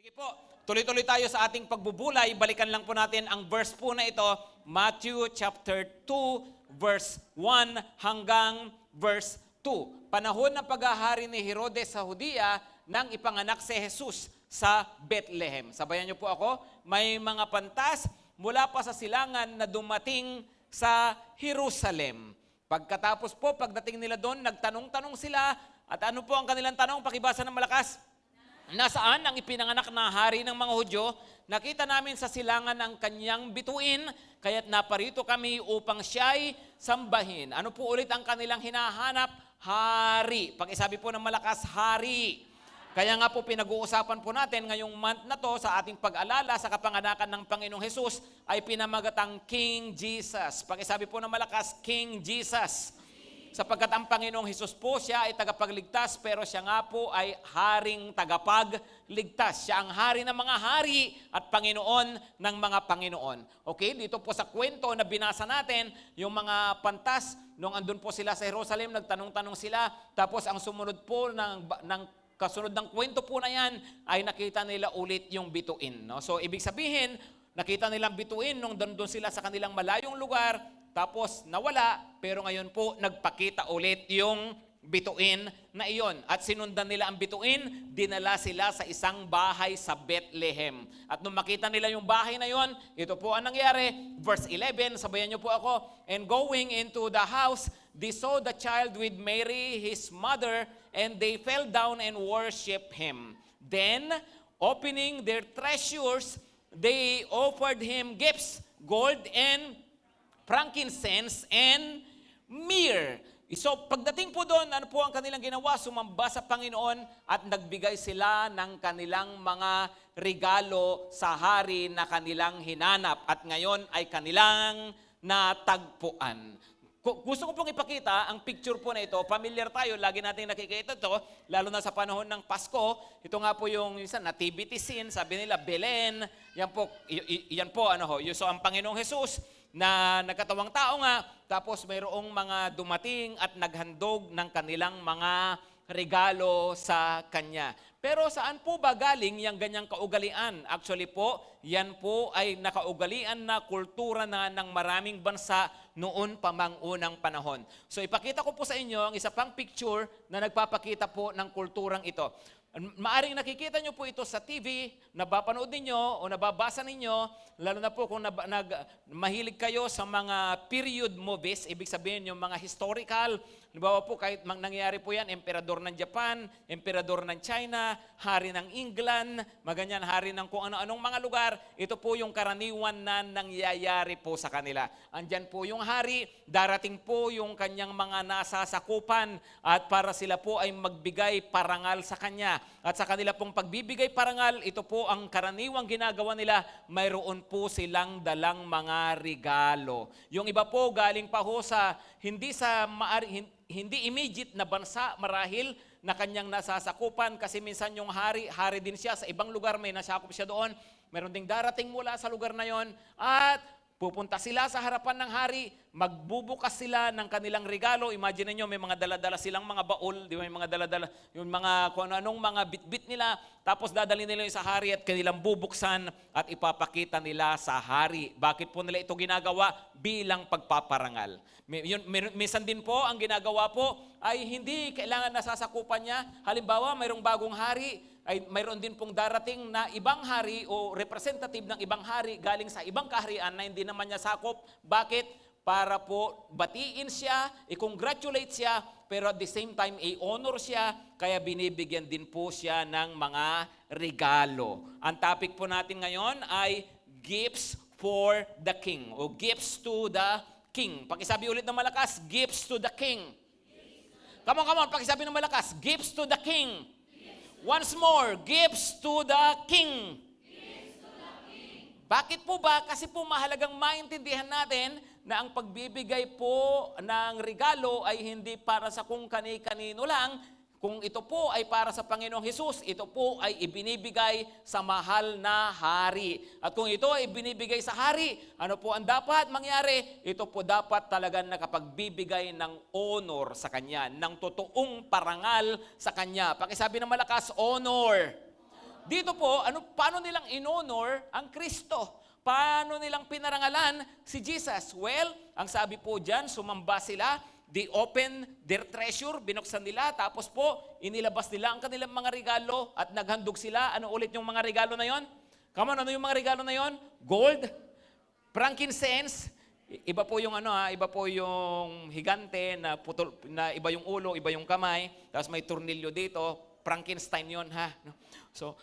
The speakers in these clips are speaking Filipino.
Sige po, tuloy-tuloy tayo sa ating pagbubulay. Balikan lang po natin ang verse po na ito, Matthew chapter 2, verse 1 hanggang verse 2. Panahon ng paghahari ni Herodes sa Judea nang ipanganak si Jesus sa Bethlehem. Sabayan niyo po ako, may mga pantas mula pa sa silangan na dumating sa Jerusalem. Pagkatapos po, pagdating nila doon, nagtanong-tanong sila. At ano po ang kanilang tanong? Pakibasa ng malakas. Nasaan ang ipinanganak na hari ng mga Hudyo? Nakita namin sa silangan ang kanyang bituin, kaya't naparito kami upang siya'y sambahin. Ano po ulit ang kanilang hinahanap? Hari. Pag-isabi po ng malakas, hari. Kaya nga po pinag-uusapan po natin ngayong month na to sa ating pag-alala sa kapanganakan ng Panginoong Hesus ay pinamagatang King Jesus. Pag-isabi po ng malakas, King Jesus. Sapagkat ang Panginoong Hesus po, siya ay tagapagligtas, pero siya nga po ay haring tagapagligtas. Siya ang hari ng mga hari at Panginoon ng mga Panginoon. Okay, dito po sa kwento na binasa natin, yung mga pantas, nung andun po sila sa Jerusalem, nagtanong-tanong sila, tapos ang sumunod po ng kasunod ng kwento po na yan, ay nakita nila ulit yung bituin. No? So, ibig sabihin, nakita nilang bituin nung doon sila sa kanilang malayong lugar, tapos nawala, pero ngayon po nagpakita ulit yung bituin na iyon. At sinundan nila ang bituin, dinala sila sa isang bahay sa Bethlehem. At nung makita nila yung bahay na iyon, ito po ang nangyari. Verse 11, sabayan niyo po ako. And going into the house, they saw the child with Mary, his mother, and they fell down and worshiped him. Then, opening their treasures, they offered him gifts, gold and frankincense and myrrh. So pagdating po doon, ano po ang kanilang ginawa? Sumamba sa Panginoon at nagbigay sila ng kanilang mga regalo sa hari na kanilang hinanap at ngayon ay kanilang natagpuan. Gusto ko pong ipakita ang picture po na ito. Familiar tayo, lagi natin nakikita ito, lalo na sa panahon ng Pasko. Ito nga po yung isa, nativity scene, sabi nila, Belen. Yan po, so ang Panginoong Hesus na nagkatawang tao nga, tapos mayroong mga dumating at naghandog ng kanilang mga regalo sa Kanya. Pero saan po ba galing yung ganyang kaugalian? Actually po, yan po ay nakaugalian na kultura na ng maraming bansa noon pa mang unang panahon. So ipakita ko po sa inyo ang isa pang picture na nagpapakita po ng kulturang ito. Maaring nakikita nyo po ito sa TV, nabapanood ninyo o nababasa ninyo, lalo na po kung mahilig kayo sa mga period movies, ibig sabihin yung mga historical. Halimbawa po, kahit nangyari po yan, emperador ng Japan, emperador ng China, hari ng England, maganyan, hari ng kung ano-anong mga lugar, ito po yung karaniwan na nangyayari po sa kanila. Andyan po yung hari, darating po yung kanyang mga nasasakupan at para sila po ay magbigay parangal sa kanya. At sa kanila pong pagbibigay parangal, ito po ang karaniwang ginagawa nila, mayroon po silang dalang mga regalo. Yung iba po galing pa ho sa hindi immediate na bansa marahil na kanyang nasasakupan kasi minsan yung hari din siya sa ibang lugar, may nasakop siya doon. Meron ding darating mula sa lugar na yon at pupunta sila sa harapan ng hari, magbubukas sila ng kanilang regalo. Imagine niyo may mga dala-dala silang mga baul, di ba, may mga dala-dala, yung mga kung anong mga bit-bit nila, tapos dadalhin nila yung sa hari at kanilang bubuksan at ipapakita nila sa hari. Bakit po nila ito ginagawa? Bilang pagpaparangal. Minsan din po, ang ginagawa po ay hindi kailangan nasasakupan niya. Halimbawa, mayroong bagong hari, ay mayroon din pong darating na ibang hari o representative ng ibang hari galing sa ibang kaharian na hindi naman niya sakop. Bakit? Para po batiin siya, i-congratulate siya, pero at the same time, i-honor siya, kaya binibigyan din po siya ng mga regalo. Ang topic po natin ngayon ay gifts for the king o gifts to the king. Pakisabi ulit ng malakas, gifts to the king. Come on, pakisabi ng malakas, gifts to the king. Once more, gifts to the king. Bakit po ba? Kasi po mahalagang maintindihan natin na ang pagbibigay po ng regalo ay hindi para sa kung kani-kanino lang. Kung ito po ay para sa Panginoong Hesus, ito po ay ibinibigay sa mahal na hari. At kung ito ay ibinibigay sa hari, ano po ang dapat mangyari? Ito po dapat talagang nakapagbibigay ng honor sa kanya, ng totoong parangal sa kanya. Pakisabi ng malakas, honor. dito po, paano nilang inonor ang Kristo? Paano nilang pinarangalan si Jesus? Well, ang sabi po dyan, sumamba sila, they open their treasure, binuksan nila, tapos po, inilabas nila ang kanilang mga regalo at naghandog sila. Ano ulit yung mga regalo na yon? Come on, ano yung mga regalo na yon? Gold, frankincense, iba po yung iba po yung higante na putol, na iba yung ulo, iba yung kamay, tapos may tornilyo dito, Frankenstein yon ha. So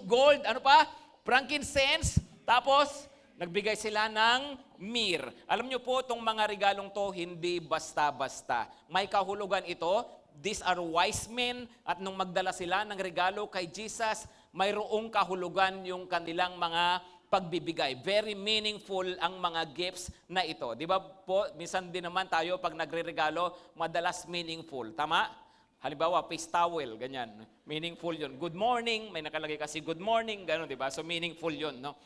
gold, ano pa? Frankincense, tapos nagbigay sila ng myrrh. Alam niyo po, itong mga regalong to, hindi basta-basta. May kahulugan ito. These are wise men, at nung magdala sila ng regalo kay Jesus, mayroong kahulugan yung kanilang mga pagbibigay. Very meaningful ang mga gifts na ito. Di ba po, minsan din naman tayo pag nagre-regalo, madalas meaningful. Tama? Halimbawa, face towel, ganyan. Meaningful yun. Good morning, may nakalagay kasi good morning, gano'n, di ba? So meaningful yun, no?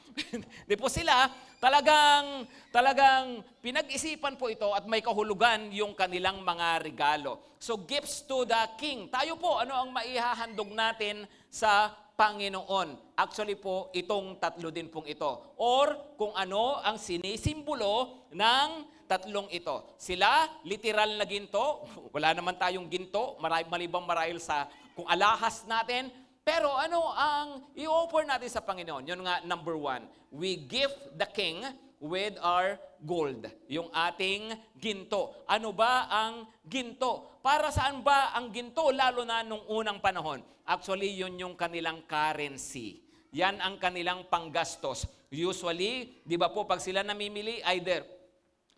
Di po sila, talagang pinag-isipan po ito at may kahulugan yung kanilang mga regalo. So gifts to the King. Tayo po, ano ang maihahandog natin sa Panginoon? Actually po, itong tatlo din pong ito. Or kung ano ang sinisimbolo ng tatlong ito. Sila, literal na ginto. Wala naman tayong ginto, malibang marahil sa kung alahas natin. Pero ano ang i-offer natin sa Panginoon? Yun nga, number 1. We give the King with our gold. Yung ating ginto. Ano ba ang ginto? Para saan ba ang ginto? Lalo na nung unang panahon. Actually, yun yung kanilang currency. Yan ang kanilang panggastos. Usually, di ba po, pag sila namimili, either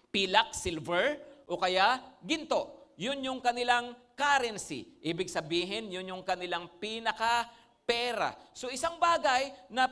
pilak, silver, o kaya ginto. Yun yung kanilang currency. Ibig sabihin, yun yung kanilang pinaka-pera. So isang bagay na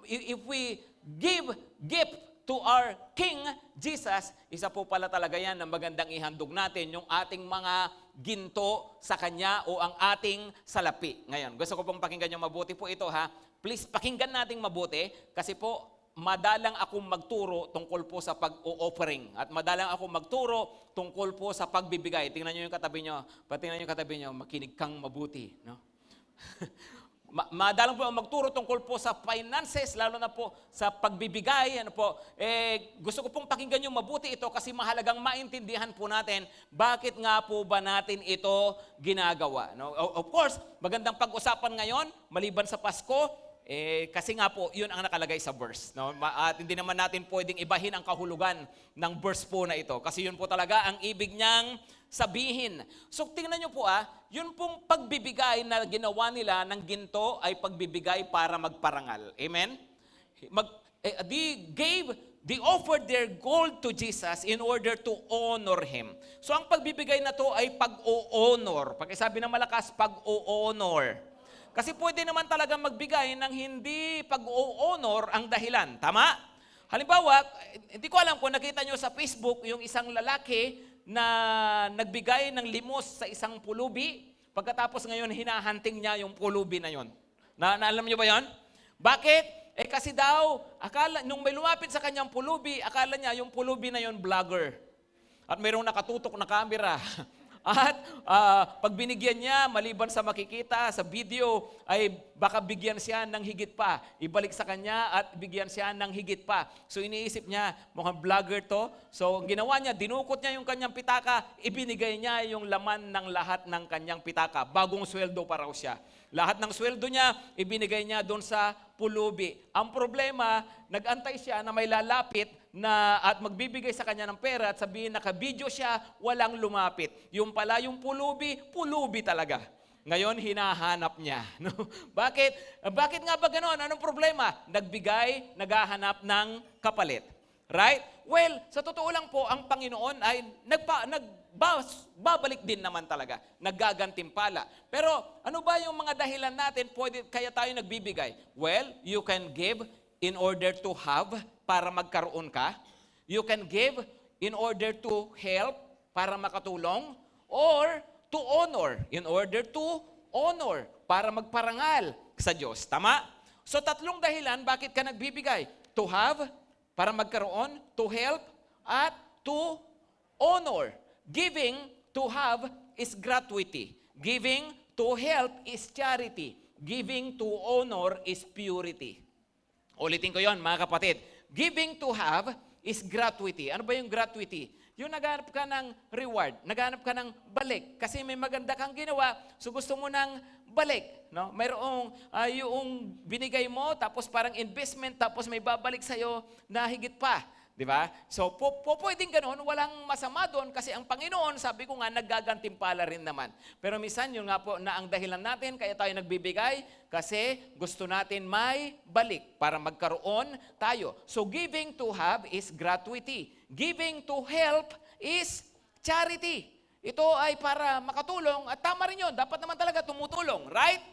if we give gift to our King Jesus, isa po pala talaga yan na magandang ihandog natin yung ating mga ginto sa Kanya o ang ating salapi. Ngayon, gusto ko pong pakinggan yung mabuti po ito ha. Please, pakinggan nating mabuti kasi po, madalang akong magturo tungkol po sa pag-o-offering. At madalang akong magturo tungkol po sa pagbibigay. Tingnan niyo yung katabi niyo. Patingnan niyo yung katabi niyo, makinig kang mabuti. No? Madalang po magturo tungkol po sa finances, lalo na po sa pagbibigay. Gusto ko pong pakinggan yung mabuti ito kasi mahalagang maintindihan po natin bakit nga po ba natin ito ginagawa. No? Of course, magandang pag-usapan ngayon, maliban sa Pasko, kasi nga po, yun ang nakalagay sa verse. No? At hindi naman natin pwedeng ibahin ang kahulugan ng verse po na ito. Kasi yun po talaga ang ibig niyang sabihin. So tingnan niyo po yun pong pagbibigay na ginawa nila ng ginto ay pagbibigay para magparangal. Amen? They offered their gold to Jesus in order to honor Him. So ang pagbibigay na to ay pag-o-honor. Pagkasabi ng malakas, pag-o-honor. Kasi pwede naman talaga magbigay ng hindi pag-o-honor ang dahilan. Tama? Halimbawa, hindi ko alam kung nakita nyo sa Facebook yung isang lalaki na nagbigay ng limos sa isang pulubi. Pagkatapos ngayon, hinahunting niya yung pulubi na yon. Na alam nyo ba yon? Bakit? Kasi daw, nung may lumapit sa kanyang pulubi, akala niya yung pulubi na yon vlogger. At mayroong nakatutok na camera. At pag binigyan niya, maliban sa makikita sa video, ay baka bigyan siya ng higit pa. Ibalik sa kanya at bigyan siya ng higit pa. So iniisip niya, mukhang vlogger to. So ang ginawa niya, dinukot niya yung kanyang pitaka, ibinigay niya yung laman ng lahat ng kanyang pitaka. Bagong sweldo pa raw siya. Lahat ng sweldo niya, ibinigay niya doon sa pulubi. Ang problema, nag-antay siya na may lalapit at magbibigay sa kanya ng pera at sabihin naka-video siya, walang lumapit. Yung pala, yung pulubi talaga. Ngayon, hinahanap niya. No? Bakit? Bakit nga ba gano'n? Anong problema? Naghahanap ng kapalit. Right? Well, sa totoo lang po, ang Panginoon ay babalik din naman talaga. Naggagantimpala. Pero ano ba yung mga dahilan natin kaya tayo nagbibigay? Well, you can give in order to have, para magkaroon ka. You can give in order to help, para makatulong. Or to honor, in order to honor, para magparangal sa Diyos. Tama? So tatlong dahilan bakit ka nagbibigay. To have, para magkaroon, to help, at to honor. Giving to have is gratuity. Giving to help is charity. Giving to honor is purity. Ulitin ko yon, mga kapatid. Giving to have is gratuity. Ano ba yung gratuity? Yung naghanap ka ng reward, naghanap ka ng balik. Kasi may maganda kang ginawa, so gusto mo ng balik. No? Mayroong yung binigay mo, tapos parang investment, tapos may babalik sa'yo na higit pa. Di ba? So, pwedeng ganun, walang masama doon kasi ang Panginoon, sabi ko nga, naggagantimpala rin naman. Pero minsan, yun nga po na ang dahilan natin, kaya tayo nagbibigay, kasi gusto natin may balik para magkaroon tayo. So, giving to have is gratuity. Giving to help is charity. Ito ay para makatulong at tama rin yun. Dapat naman talaga tumutulong, right?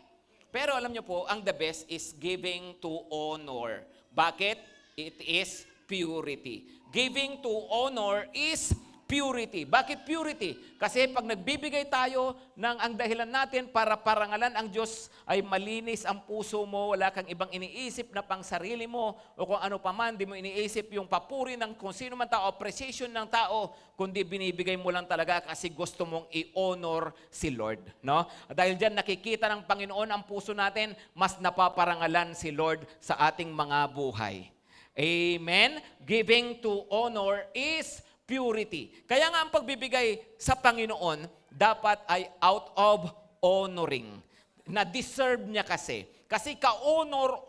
Pero alam niyo po, ang the best is giving to honor. Bakit? It is purity. Giving to honor is purity. Bakit purity? Kasi pag nagbibigay tayo ng ang dahilan natin para parangalan ang Diyos ay malinis ang puso mo, wala kang ibang iniisip na pang sarili mo o kung ano pa man, di mo iniisip yung papuri ng kung sino man tao, appreciation ng tao, kundi binibigay mo lang talaga kasi gusto mong i-honor si Lord. No? At dahil dyan nakikita ng Panginoon ang puso natin, mas napaparangalan si Lord sa ating mga buhay. Amen? Giving to honor is purity. Kaya nga ang pagbibigay sa Panginoon, dapat ay out of honoring. Na-deserve niya kasi. Kasi ka-honor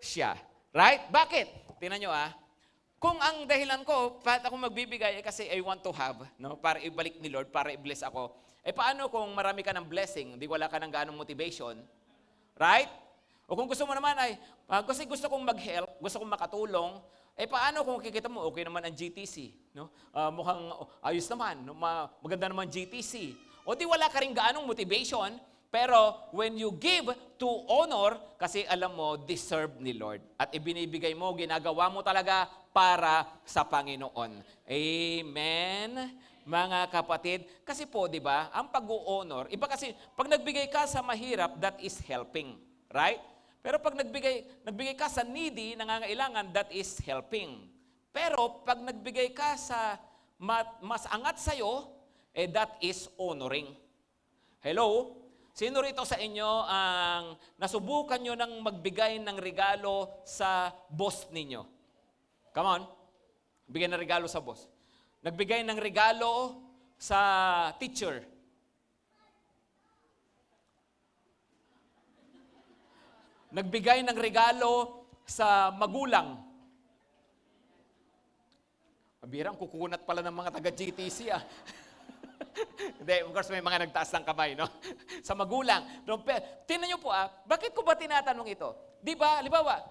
siya. Right? Bakit? Tingnan nyo kung ang dahilan ko, bakit ako magbibigay, kasi I want to have, no? Para ibalik ni Lord, para i-bless ako. Paano kung marami ka ng blessing, di wala ka ng ganong motivation? Right? O kung gusto mo naman ay, kasi gusto kong mag-help, gusto kong makatulong, paano kung kikita mo, okay naman ang GTC, no? Mukhang ayos naman, no? Maganda naman GTC. O di wala ka rin gaanong motivation, pero when you give to honor, kasi alam mo, deserve ni Lord. At ibinibigay mo, ginagawa mo talaga para sa Panginoon. Amen? Mga kapatid, kasi po, di ba, ang pag-honor, iba kasi, pag nagbigay ka sa mahirap, that is helping. Right? Pero pag nagbigay ka sa needy, nangangailangan, that is helping. Pero pag nagbigay ka sa mas angat sa'yo, that is honoring. Hello? Sino rito sa inyo ang nasubukan nyo ng magbigay ng regalo sa boss ninyo? Come on. Bigay ng regalo sa boss. Nagbigay ng regalo sa teacher. Nagbigay ng regalo sa magulang. Mabirang kukunat pala ng mga taga-GTC Hindi, of course may mga nagtaas ng kamay, no? Sa magulang. Tingnan niyo po bakit ko ba tinatanong ito? Di ba, halimbawa,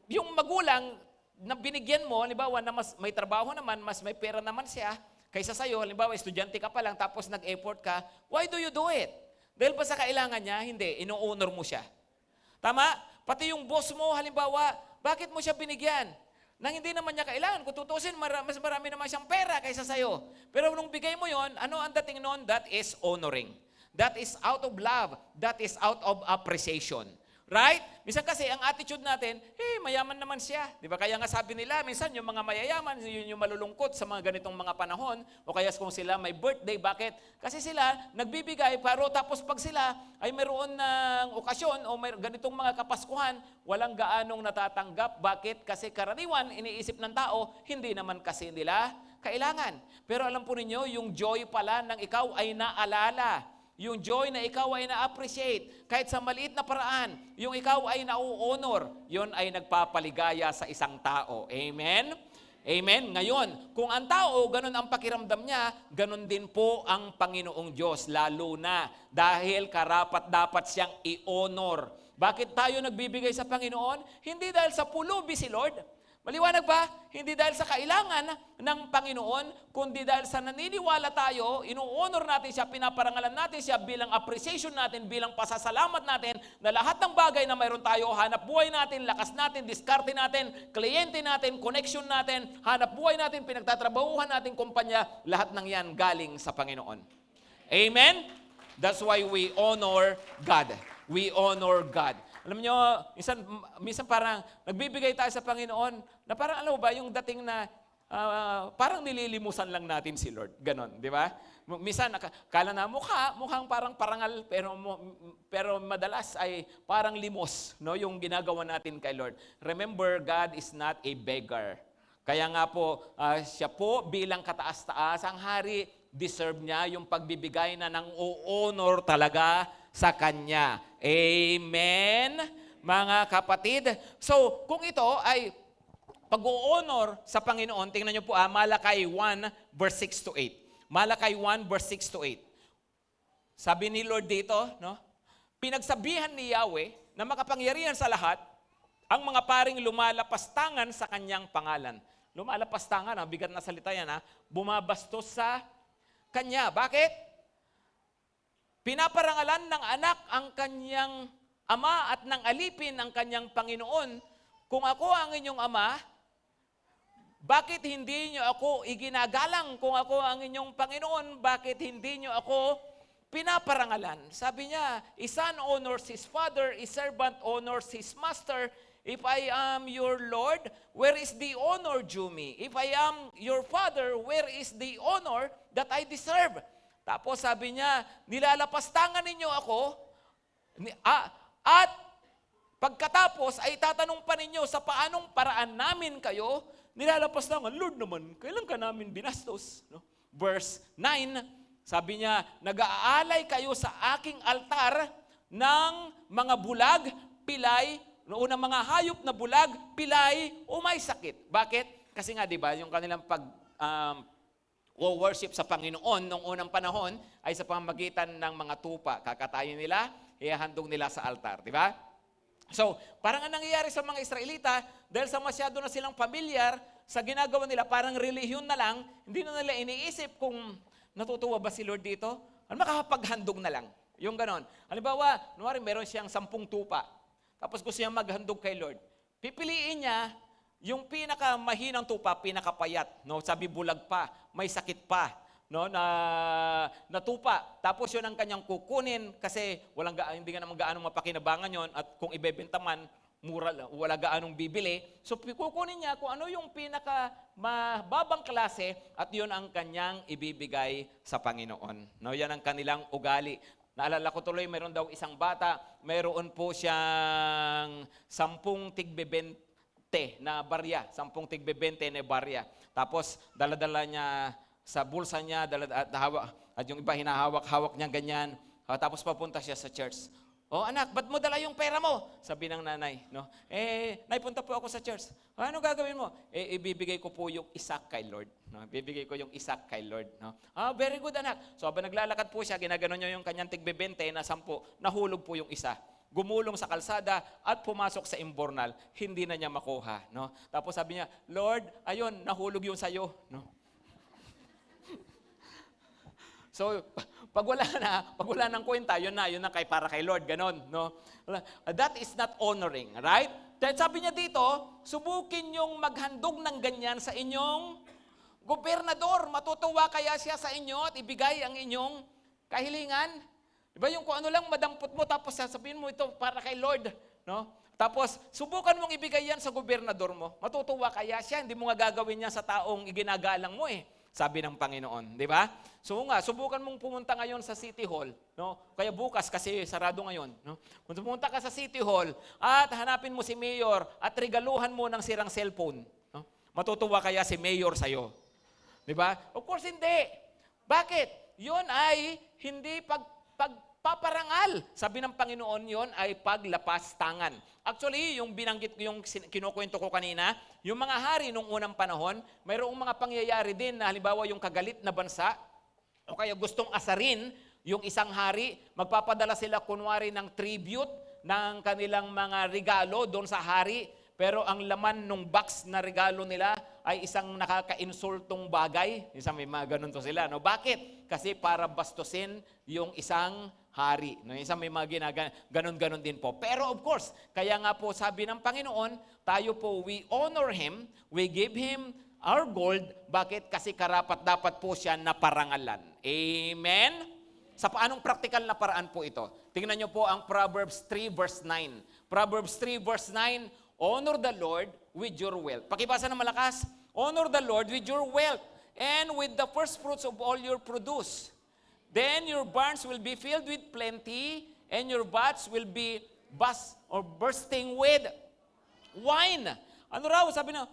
yung magulang na binigyan mo, halimbawa na mas may trabaho naman, mas may pera naman siya, kaysa sa'yo, halimbawa estudyante ka pa lang, tapos nag-effort ka, why do you do it? Dahil ba sa kailangan niya? Hindi, ino-honor mo siya. Tama? Pati yung boss mo, halimbawa, bakit mo siya binigyan? Nang hindi naman niya kailangan. Kung tutusin, mas marami naman siyang pera kaysa sa'yo. Pero nung bigay mo yon, ano ang dating noon? That is honoring. That is out of love. That is out of appreciation. Right? Minsan kasi ang attitude natin, mayaman naman siya. Di ba? Kaya nga sabi nila, minsan yung mga mayayaman, yun yung malulungkot sa mga ganitong mga panahon. O kaya kung sila may birthday, bakit? Kasi sila nagbibigay, pero tapos pag sila ay mayroon ng okasyon o may ganitong mga kapaskuhan, walang gaanong natatanggap. Bakit? Kasi karaniwan, iniisip ng tao, hindi naman kasi nila kailangan. Pero alam po ninyo, yung joy pala ng ikaw ay naalala. Yung joy na ikaw ay na-appreciate, kahit sa maliit na paraan, yung ikaw ay na-honor, yun ay nagpapaligaya sa isang tao. Amen? Amen? Ngayon, kung ang tao, ganun ang pakiramdam niya, ganun din po ang Panginoong Diyos, lalo na dahil karapat-dapat siyang i-honor. Bakit tayo nagbibigay sa Panginoon? Hindi dahil sa pulubi si Lord. Maliwanag ba? Hindi dahil sa kailangan ng Panginoon, kundi dahil sa naniniwala tayo, inu-honor natin siya, pinaparangalan natin siya bilang appreciation natin, bilang pasasalamat natin na lahat ng bagay na mayroon tayo, hanap buhay natin, lakas natin, diskarte natin, kliyente natin, connection natin, hanap buhay natin, pinagtatrabahuhan natin, kumpanya, lahat ng yan galing sa Panginoon. Amen? That's why we honor God. We honor God. Alam nyo, minsan parang nagbibigay tayo sa Panginoon na parang alam mo ba, yung dating na parang nililimusan lang natin si Lord. Ganon, di ba? Minsan, kala na mukhang parang parangal, pero madalas ay parang limos, no, yung ginagawa natin kay Lord. Remember, God is not a beggar. Kaya nga po, siya po bilang kataas-taas, ang hari, deserve niya yung pagbibigay na ng honor talaga sa Kanya. Amen, mga kapatid. So, kung ito ay pag-o-honor sa Panginoon, tingnan niyo po, Malakay 1, verse 6 to 8. Malakay 1, verse 6 to 8. Sabi ni Lord dito, no? Pinagsabihan ni Yahweh na makapangyarihan sa lahat, ang mga paring lumalapastangan sa kanyang pangalan. Lumalapastangan, bigat na salita yan, bumabastos sa kanya. Bakit? Pinaparangalan ng anak ang kanyang ama at ng alipin ang kanyang Panginoon. Kung ako ang inyong ama, bakit hindi nyo ako iginagalang? Kung ako ang inyong Panginoon, bakit hindi nyo ako pinaparangalan? Sabi niya, a son honors his father, a servant honors his master. If I am your Lord, where is the honor due me? If I am your father, where is the honor that I deserve? Tapos sabi niya, nilalapastangan ninyo ako, at pagkatapos ay tatanong pa ninyo sa paanong paraan namin kayo, nilalapastangan, Lord naman, kailan ka namin binastos? No? Verse 9, sabi niya, nag-aalay kayo sa aking altar ng mga bulag, pilay, noon ang mga hayop na bulag, pilay, o may sakit. Bakit? Kasi nga, di ba, yung kanilang worship sa Panginoon noong unang panahon ay sa pamamagitan ng mga tupa. Kakatayin nila, ihahandog nila sa altar. Di ba? So, parang ang nangyayari sa mga Israelita, dahil sa masyado na silang pamilyar sa ginagawa nila, parang relihiyon na lang, hindi na nila iniisip kung natutuwa ba si Lord dito? Ano, makakapaghandog na lang. Yung ganon. Halimbawa, meron siyang 10 tupa. Tapos gusto niya maghandog kay Lord. Pipiliin niya yung pinakamahinang tupa, pinakapayat. No? Sabi bulag pa, may sakit pa. No, na tupa. Tapos yun ang kanyang kukunin kasi hindi nga naman gaanong mapakinabangan yon at kung ibebenta man, mura, wala gaanong bibili. So kukunin niya kung ano yung pinaka mababang klase at yun ang kanyang ibibigay sa Panginoon. No, yan ang kanilang ugali. Naalala ko tuloy, mayroon daw isang bata, mayroon po siyang 10 tigbebente na barya. 10 tigbebente na barya. Tapos dala-dala niya sa bulsa niya, at yung iba hinahawak-hawak niya ganyan. Tapos papunta siya sa church. Oh anak, ba't mo dala yung pera mo? Sabi ng nanay. No? Nay, punta po ako sa church. Ano gagawin mo? Ibibigay ko po yung isa kay Lord. No? Ibibigay ko yung isa kay Lord. No? Very good anak. So habang naglalakad po siya, ginaganon niya yung kanyang tigbebente na 10, nahulog po yung isa. Gumulong sa kalsada at pumasok sa imbornal. Hindi na niya makuha. No? Tapos sabi niya, Lord, ayun, nahulog yung sayo. No? So, pag wala ng kwenta, yun na para kay Lord, ganon, no? That is not honoring, right? Dahil sabi niya dito, subukin yung maghandog ng ganyan sa inyong gobernador. Matutuwa kaya siya sa inyo at ibigay ang inyong kahilingan? Diba yung kung ano lang madampot mo, tapos sasabihin mo ito para kay Lord, no? Tapos, subukan mong ibigay yan sa gobernador mo. Matutuwa kaya siya, hindi mo nga gagawin niya sa taong iginagalang mo sabi ng Panginoon, di ba? So nga, subukan mong pumunta ngayon sa City Hall, no? Kaya bukas kasi sarado ngayon, no? Kung pumunta ka sa City Hall at hanapin mo si Mayor at regaluhan mo ng sirang cellphone, no? Matutuwa kaya si Mayor sa'yo. Di ba? Of course hindi. Bakit? Yun ay hindi pagpaparangal. Sabi ng Panginoon, yun ay paglapastangan. Actually, yung binanggit ko, yung kinukwento ko kanina, yung mga hari nung unang panahon, mayroong mga pangyayari din na halimbawa yung kagalit na bansa, o kaya gustong asarin yung isang hari, magpapadala sila kunwari ng tribute ng kanilang mga regalo doon sa hari, pero ang laman ng box na regalo nila ay isang nakaka-insultong bagay. Isang may mga ganun to sila. No? Bakit? Kasi para bastusin yung isang hari. No? Isang may mga ganon-ganon din po. Pero of course, kaya nga po sabi ng Panginoon, tayo po, we honor Him, we give Him our gold. Bakit? Kasi karapat-dapat po siya na parangalan. Amen? Sa paanong practical na paraan po ito? Tingnan niyo po ang Proverbs 3 verse 9. Proverbs 3 verse 9, honor the Lord with your wealth. Pakibasa ng malakas, Honor the Lord with your wealth and with the first fruits of all your produce. Then your barns will be filled with plenty, and your vats will be bursting with wine. Ano raw? Sabi na,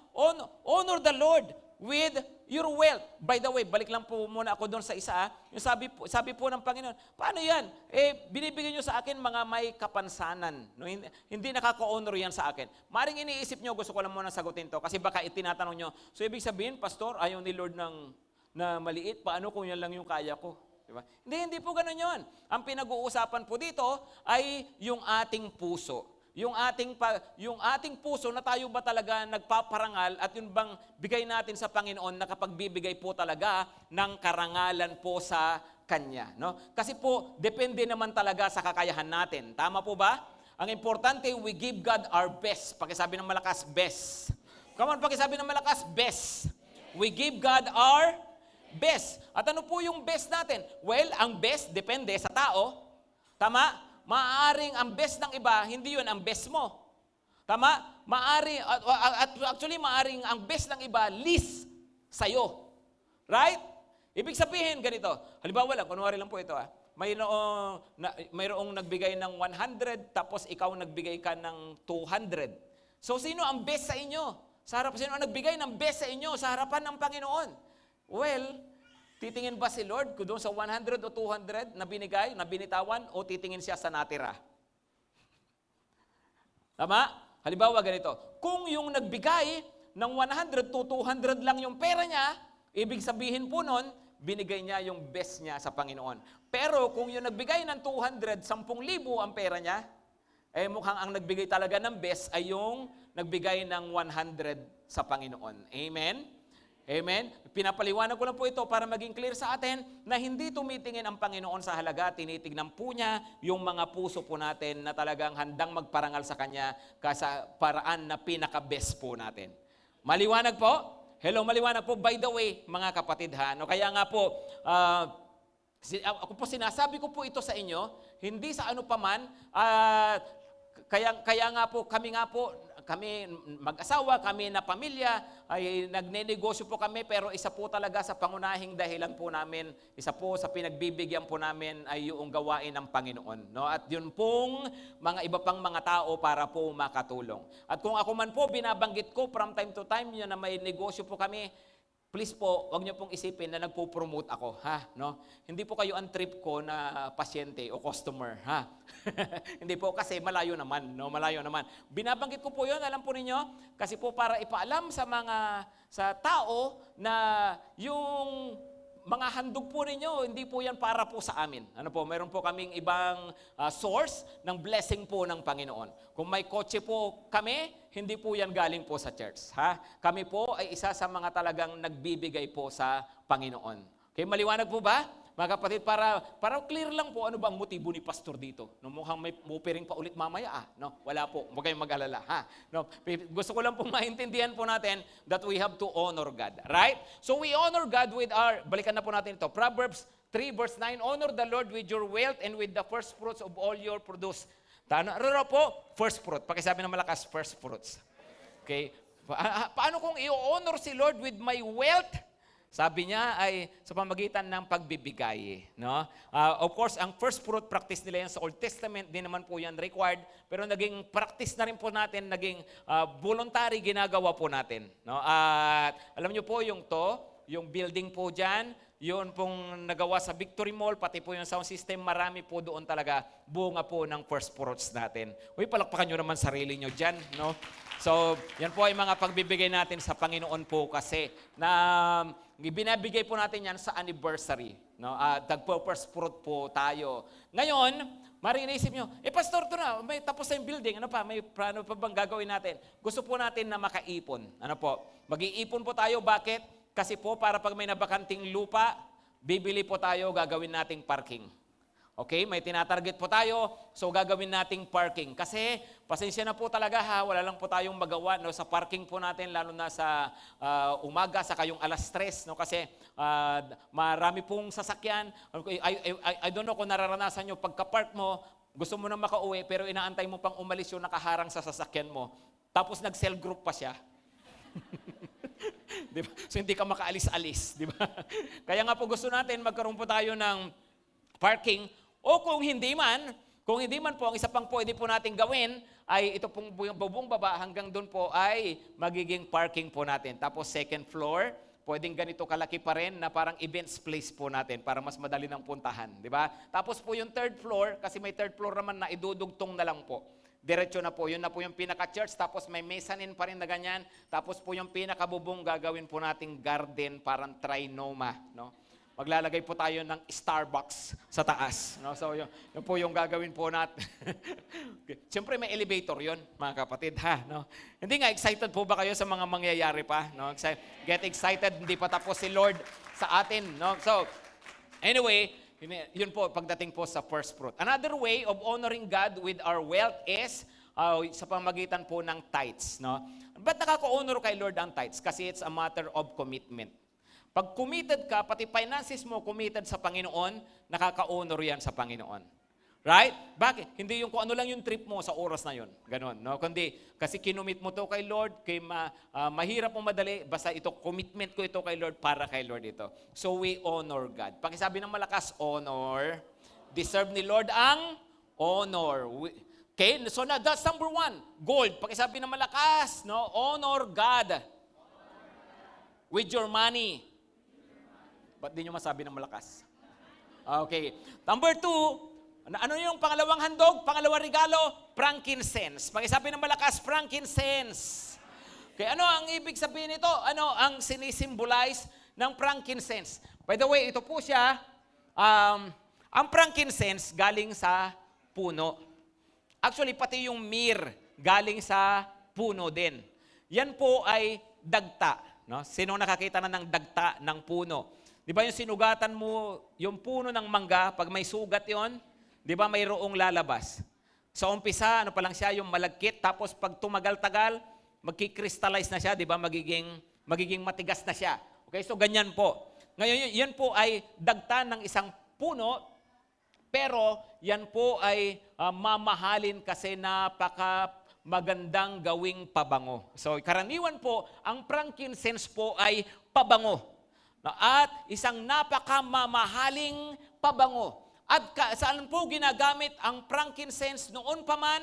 honor the Lord with your wealth. By the way, balik lang po muna ako doon sa isa. Yung sabi po ng Panginoon, paano yan? Binibigyan nyo sa akin mga may kapansanan. No, hindi nakaka-honor yan sa akin. Maring iniisip nyo, gusto ko lang muna sagutin to, kasi baka itinatanong nyo, so ibig sabihin, Pastor, ayaw ni Lord na maliit, paano kung yan lang yung kaya ko? Diba? Hindi po ganun yun. Ang pinag-uusapan po dito ay yung ating puso. Yung ating puso na tayo ba talaga nagpaparangal at yun bang bigay natin sa Panginoon na kapag bibigay po talaga ng karangalan po sa Kanya. No? Kasi po, depende naman talaga sa kakayahan natin. Tama po ba? Ang importante, we give God our best. Pakisabi ng malakas, best. Come on, pakisabi ng malakas, best. We give God our best. At ano po yung best natin? Well, ang best depende sa tao. Tama? Maaaring ang best ng iba, hindi yun ang best mo. Tama? Maaring ang best ng iba, least sa'yo. Right? Ibig sabihin, ganito. Halimbawa lang, kunwari lang po ito. Mayroong nagbigay ng 100, tapos ikaw nagbigay ka ng 200. So, sino ang best sa inyo? Sino ang nagbigay ng best sa inyo sa harapan ng Panginoon? Well, titingin ba si Lord kung doon sa 100 o 200 na binigay, na binitawan, o titingin siya sa natira? Tama? Halimbawa ganito, kung yung nagbigay ng 100 to 200 lang yung pera niya, ibig sabihin po nun, binigay niya yung best niya sa Panginoon. Pero kung yung nagbigay ng 200, 10,000 ang pera niya, mukhang ang nagbigay talaga ng best ay yung nagbigay ng 100 sa Panginoon. Amen? Amen? Pinapaliwanag ko lang po ito para maging clear sa atin na hindi tumitingin ang Panginoon sa halaga, tinitignan po niya yung mga puso po natin na talagang handang magparangal sa Kanya sa paraan na pinaka-best po natin. Maliwanag po? Hello, maliwanag po. By the way, mga kapatid ha, no, kaya nga po, ako po sinasabi ko po ito sa inyo, hindi sa ano paman, kaya nga po, kami mag-asawa, kami na pamilya, ay nagnenegosyo po kami, pero isa po talaga sa pangunahing dahilan po namin, isa po sa pinagbibigyan po namin ay yung gawain ng Panginoon. No? At yun pong mga iba pang mga tao para po makatulong. At kung ako man po, binabanggit ko from time to time yun na may negosyo po kami, please po, wag niyo pong isipin na nagpo-promote ako, ha? No? Hindi po kayo ang trip ko na pasyente o customer, ha? Hindi po kasi malayo naman, no? Malayo naman. Binabanggit ko po 'yon, alam po ninyo, kasi po para ipaalam sa tao na yung mga handog po ninyo, hindi po yan para po sa amin. Ano po, mayroon po kaming ibang source ng blessing po ng Panginoon. Kung may kotse po kami, hindi po yan galing po sa church. Ha? Kami po ay isa sa mga talagang nagbibigay po sa Panginoon. Okay, maliwanag po ba? Mga kapatid, para clear lang po ano ba ang motibo ni pastor dito. No, mukhang may mupiring pa ulit mamaya. No, wala po. Huwag kayong mag-alala. Ha? No, gusto ko lang po maintindihan po natin that we have to honor God. Right? So we honor God with balikan na po natin ito. Proverbs 3 verse 9, honor the Lord with your wealth and with the first fruits of all your produce. Ano po? First fruit. Pakisabi ng malakas, first fruits. Okay? Paano kung i-honor si Lord with my wealth? Sabi niya ay sa pamagitan ng pagbibigay. No? Of course, ang first fruit practice nila yan sa Old Testament, di naman po yan required, pero naging practice na rin po natin, naging voluntary ginagawa po natin. No? At alam niyo po yung building po dyan, yun pong nagawa sa Victory Mall, pati po yung sound system, marami po doon talaga bunga po ng first fruits natin. Uy, palakpakan nyo naman sarili nyo dyan. No? So, yan po ay mga pagbibigay natin sa Panginoon po kasi na binabigay po natin yan sa anniversary. No? Tagpo-first fruit po tayo. Ngayon, marinisip nyo, pastor, ito na, may tapos na yung building. Ano pa? May plano pa bang gagawin natin? Gusto po natin na makaipon. Ano po? Mag-iipon po tayo. Bakit? Kasi po, para pag may nabakanting lupa, bibili po tayo, gagawin nating parking. Okay? May tinatarget po tayo, so gagawin nating parking. Kasi, pasensya na po talaga ha, wala lang po tayong magawa no, sa parking po natin, lalo na sa umaga, sa kayong alas 3, no, kasi marami pong sasakyan. I don't know kung nararanasan nyo, pagka-park mo, gusto mo na makauwi, pero inaantay mo pang umalis yung nakaharang sa sasakyan mo. Tapos nag-cell group pa siya. Di ba? So hindi ka makaalis-alis. Di ba? Kaya nga po gusto natin magkaroon po tayo ng parking o kung hindi man po, ang isa pang pwede po natin gawin ay ito pong buong baba hanggang doon po ay magiging parking po natin. Tapos second floor, pwedeng ganito kalaki pa rin na parang events place po natin para mas madali ng puntahan. Di ba? Tapos po yung third floor, kasi may third floor naman na idudugtong na lang po. Diretso na po, yun na po yung pinaka-church, tapos may mezzanine pa rin na ganyan, tapos po yung pinaka-bubong gagawin po nating garden, parang trinoma, no? Maglalagay po tayo ng Starbucks sa taas. No? So, yun po yung gagawin po natin. Siyempre, may elevator yon mga kapatid. Ha? No? Hindi nga, excited po ba kayo sa mga mangyayari pa? No? Get excited, hindi pa tapos si Lord sa atin. No? So, anyway, yun po, pagdating po sa first fruit. Another way of honoring God with our wealth is sa pamagitan po ng tithes. No? Ba't nakaka-honor kay Lord ang tithes? Kasi it's a matter of commitment. Pag committed ka, pati finances mo committed sa Panginoon, nakaka-honor yan sa Panginoon. Right? Bakit? Hindi yung kung ano lang yung trip mo sa oras na yun. Ganon. No? Kundi, kasi kinumit mo to kay Lord, kay mahirap mo madali, basta ito, commitment ko ito kay Lord para kay Lord ito. So we honor God. Pakisabi ng malakas, honor. Deserve ni Lord ang honor. Okay? So na, that's number one. Gold. Pakisabi ng malakas, no? Honor God. With your money. Ba't di nyo masabi ng malakas? Okay. Number two, ano yung pangalawang handog? Pangalawang regalo? Frankincense. Pakisabi ng malakas, frankincense. Okay, ano ang ibig sabihin nito? Ano ang sinisimbolize ng frankincense? By the way, ito po siya, ang frankincense galing sa puno. Actually, pati yung myrrh galing sa puno din. Yan po ay dagta. No? Sino nakakita na ng dagta ng puno? Di ba yung sinugatan mo, yung puno ng mangga, pag may sugat yon, di ba mayroong lalabas? Sa umpisa, ano pa lang siya, yung malagkit, tapos pag tumagal-tagal, magkikrystallize na siya, di ba, magiging matigas na siya. Okay, so ganyan po. Ngayon, yan po ay dagta ng isang puno, pero yan po ay mamahalin kasi magandang gawing pabango. So, karaniwan po, ang frankincense po ay pabango. At isang napakamamahaling pabango. At saan po ginagamit ang frankincense noon pa man?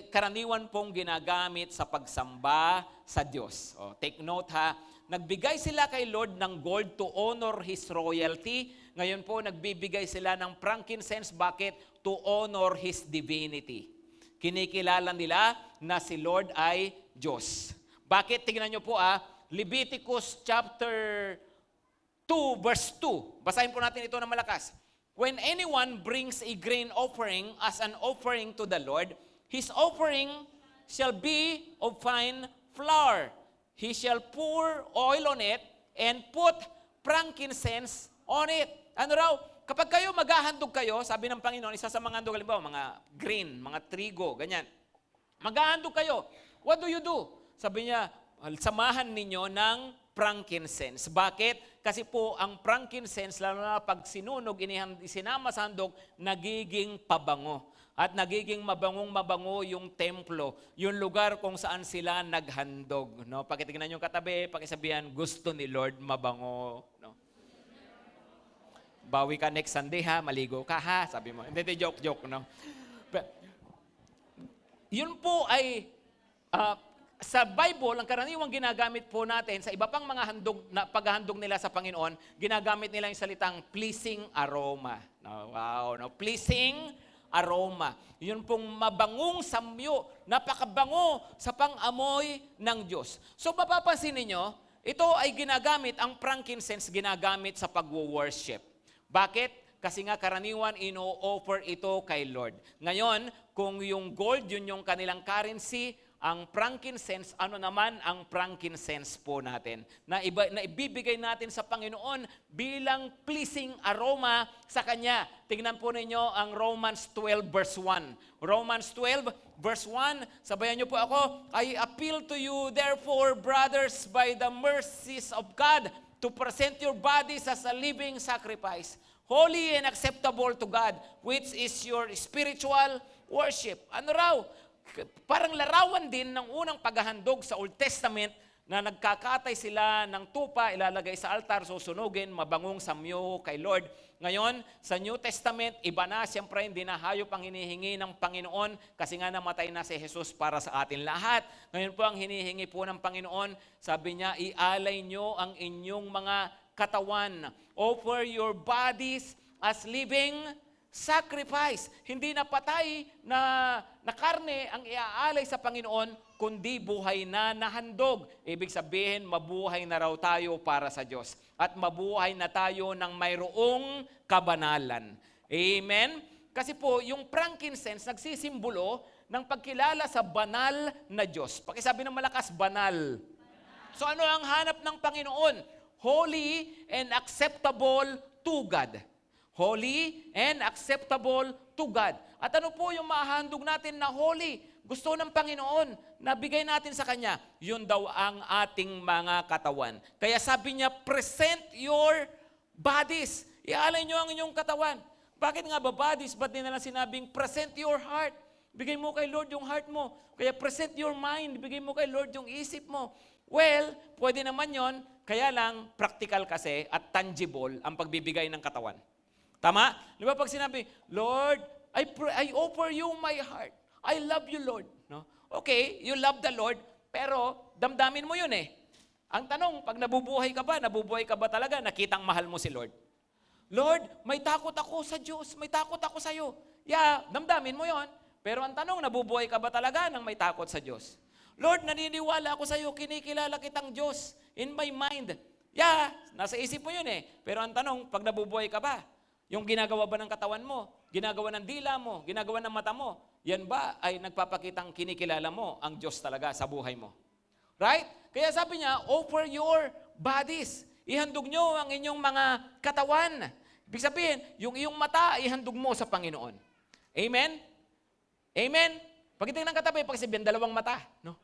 Karaniwan pong ginagamit sa pagsamba sa Diyos. Take note ha, nagbigay sila kay Lord ng gold to honor His royalty. Ngayon po, nagbibigay sila ng frankincense. Bakit? To honor His divinity. Kinikilala nila na si Lord ay Diyos. Bakit? Tingnan nyo po Leviticus chapter 2 verse 2. Basahin po natin ito na malakas. When anyone brings a grain offering as an offering to the Lord, his offering shall be of fine flour. He shall pour oil on it and put frankincense on it. Ano raw? Kapag kayo maghahandog kayo, sabi ng Panginoon, isa sa mga handog, halimbawa, mga grain, mga trigo, ganyan. Maghahandog kayo. What do you do? Sabi niya, samahan ninyo ng frankincense. Bakit? Kasi po ang frankincense, lalo na pag sinunog, isinama sa handog, nagiging pabango. At nagiging mabango yung templo, yung lugar kung saan sila naghandog. No? Pakitignan yung katabi, pakisabihan, gusto ni Lord mabango. No? Bawi ka next Sunday ha, maligo ka ha, sabi mo. Hindi, joke. No? Yun po ay sa Bible, ang karaniwang ginagamit po natin sa iba pang mga handog na paghahandog nila sa Panginoon, ginagamit nila yung salitang pleasing aroma. No, wow, no, pleasing aroma. Yun pong mabangong samyo, napakabango sa pang-amoy ng Diyos. So mapapansin niyo, ito ay ginagamit, ang frankincense ginagamit sa pag-worship. Bakit? Kasi nga karaniwan ino-offer ito kay Lord. Ngayon, kung yung gold, yun yung kanilang currency, ang frankincense, ano naman ang frankincense po natin? Na ibibigay natin sa Panginoon bilang pleasing aroma sa Kanya. Tingnan po ninyo ang Romans 12 verse 1. Romans 12 verse 1, sabayan niyo po ako, I appeal to you therefore, brothers, by the mercies of God, to present your bodies as a living sacrifice, holy and acceptable to God, which is your spiritual worship. Ano raw? Parang larawan din ng unang paghahandog sa Old Testament na nagkakatay sila ng tupa, ilalagay sa altar, susunugin, mabangong samyo kay Lord. Ngayon, sa New Testament, iba na, siyempre hindi na hayop ang hinihingi ng Panginoon kasi nga namatay na si Jesus para sa atin lahat. Ngayon po ang hinihingi po ng Panginoon, sabi niya, ialay nyo ang inyong mga katawan. Offer your bodies as living sacrifice. Hindi na patay na karne ang iaalay sa Panginoon, kundi buhay na handog. Ibig sabihin, mabuhay na raw tayo para sa Diyos. At mabuhay na tayo ng mayroong kabanalan. Amen? Kasi po, yung frankincense nagsisimbolo ng pagkilala sa banal na Diyos. Pakisabi ng malakas, banal. So ano ang hanap ng Panginoon? Holy and acceptable to God. Holy and acceptable to God. At ano po yung mahandog natin na holy? Gusto ng Panginoon na bigay natin sa Kanya. Yun daw ang ating mga katawan. Kaya sabi niya, present your bodies. Ialay nyo ang inyong katawan. Bakit nga ba bodies? Ba't din na lang sinabing, present your heart. Bigay mo kay Lord yung heart mo. Kaya present your mind. Bigay mo kay Lord yung isip mo. Well, pwede naman yon. Kaya lang, practical kasi at tangible ang pagbibigay ng katawan. Tama? Di ba pag sinabi, Lord, I offer you my heart. I love you, Lord. No? Okay, you love the Lord, pero damdamin mo yun eh. Ang tanong, pag nabubuhay ka ba talaga, nakitang mahal mo si Lord? Lord, may takot ako sa Diyos, may takot ako sa iyo. Yeah, damdamin mo yon. Pero ang tanong, nabubuhay ka ba talaga nang may takot sa Diyos? Lord, naniniwala ako sa iyo, kinikilala kitang Diyos in my mind. Yeah, nasa isip mo yun eh. Pero ang tanong, pag nabubuhay ka ba? Yung ginagawa ba ng katawan mo? Ginagawa ng dila mo? Ginagawa ng mata mo? Yan ba ay nagpapakitang kinikilala mo ang Diyos talaga sa buhay mo? Right? Kaya sabi niya, offer your bodies. Ihandog nyo ang inyong mga katawan. Ibig sabihin, yung iyong mata, ihandog mo sa Panginoon. Amen? Amen? Pagdating ng katabi, pagsabihin, dalawang mata. No?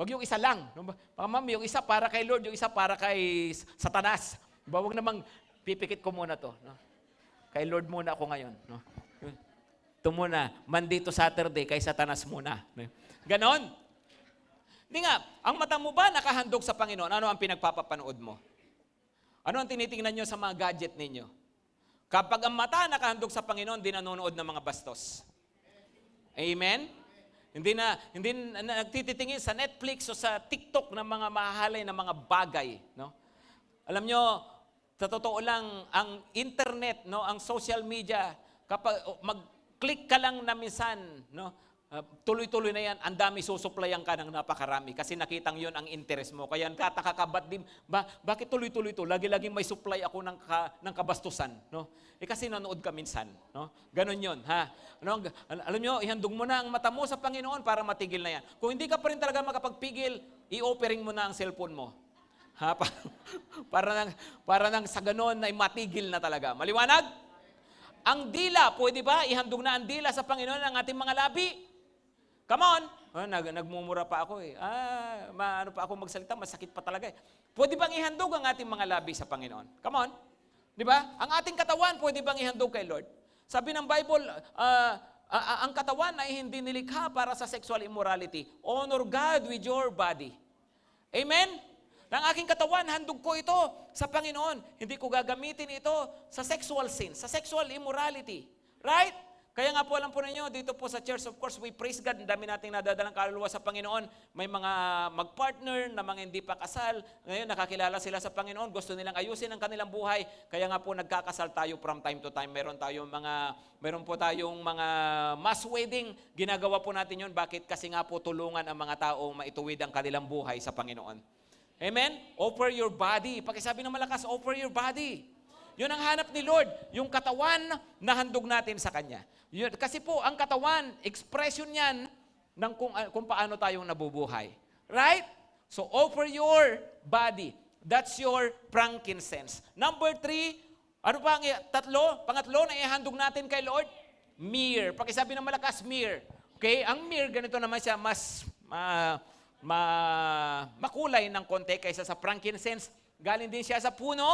Huwag yung isa lang. No? Ma'am, yung isa para kay Lord, yung isa para kay Satanas. Diba? Huwag namang pipikit ko muna to. No? Kay Lord muna ako ngayon. No? Ito muna, Monday to Saturday, kay Satanas muna. Ganon. Hindi nga, ang mata mo ba nakahandog sa Panginoon? Ano ang pinagpapapanood mo? Ano ang tinitingnan nyo sa mga gadget ninyo? Kapag ang mata nakahandog sa Panginoon, di nanonood ng mga bastos. Amen? Hindi na nagtititingin sa Netflix o sa TikTok ng mga mahahalay na mga bagay. No? Alam nyo, sa totoo lang, ang internet, no, ang social media, kapag mag-click ka lang na minsan, no, tuloy-tuloy na yan, ang dami susuplayan ka ng napakarami kasi nakitang yon ang interest mo. Kaya tataka ka, bakit tuloy-tuloy to? Lagi-laging may supply ako ng kabastusan. No? Kasi nanood ka minsan. No? Ganon yun. Ha? Ano, alam nyo, ihandog mo na ang mata mo sa Panginoon para matigil na yan. Kung hindi ka pa rin talaga makapagpigil, i-offering mo na ang cellphone mo. Ha? Para nang sa ganon ay matigil na talaga. Maliwanag? Ang dila, pwede ba ihandog na ang dila sa Panginoon ang ating mga labi? Come on! Nagmumura pa ako eh. Ano pa ako magsalita, masakit pa talaga eh. Pwede bang ihandog ang ating mga labi sa Panginoon? Come on! Di ba? Ang ating katawan, pwede bang ihandog kay Lord? Sabi ng Bible, ang katawan ay hindi nilikha para sa sexual immorality. Honor God with your body. Amen? Ang aking katawan, handog ko ito sa Panginoon. Hindi ko gagamitin ito sa sexual sin, sa sexual immorality. Right? Kaya nga po alam po ninyo, dito po sa church, of course, we praise God. Ang dami nating nadadalang kaluluwa sa Panginoon. May mga mag-partner na mga hindi pa kasal. Ngayon, nakakilala sila sa Panginoon. Gusto nilang ayusin ang kanilang buhay. Kaya nga po nagkakasal tayo from time to time. Meron po tayong mga mass wedding. Ginagawa po natin yun. Bakit? Kasi nga po tulungan ang mga tao maituwid ang kanilang buhay sa Panginoon. Amen? Offer your body. Pakisabi ng malakas, offer your body. Yun ang hanap ni Lord, yung katawan na handog natin sa Kanya. Yun, kasi po, ang katawan, expression yan ng kung paano tayong nabubuhay. Right? So, offer your body. That's your frankincense. Number 3, ano pa ang pangatlo na ihandog natin kay Lord? Myrrh. Pakisabi ng malakas, myrrh. Okay? Ang myrrh, ganito naman siya, mas makulay ng konti kaysa sa frankincense. Galing din siya sa puno.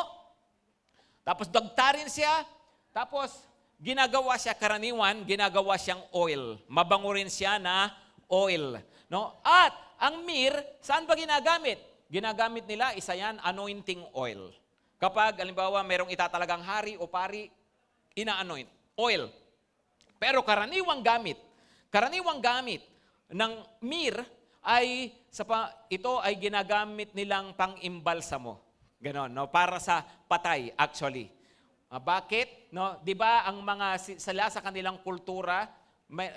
Tapos dagtarin siya. Tapos ginagawa siya karaniwan, ginagawa siyang oil. Mabango rin siya na oil. No? At ang myrrh, saan ba ginagamit? ginagamit nila, isa yan, anointing oil. Kapag, halimbawa, merong itatalagang hari o pari, ina-anoint. Oil. Pero karaniwang gamit ng myrrh ay, ito ay ginagamit nilang pang-imbalsamo. Ganon, no? Para sa patay, actually. Bakit? No? Di ba ang mga sa kanilang kultura,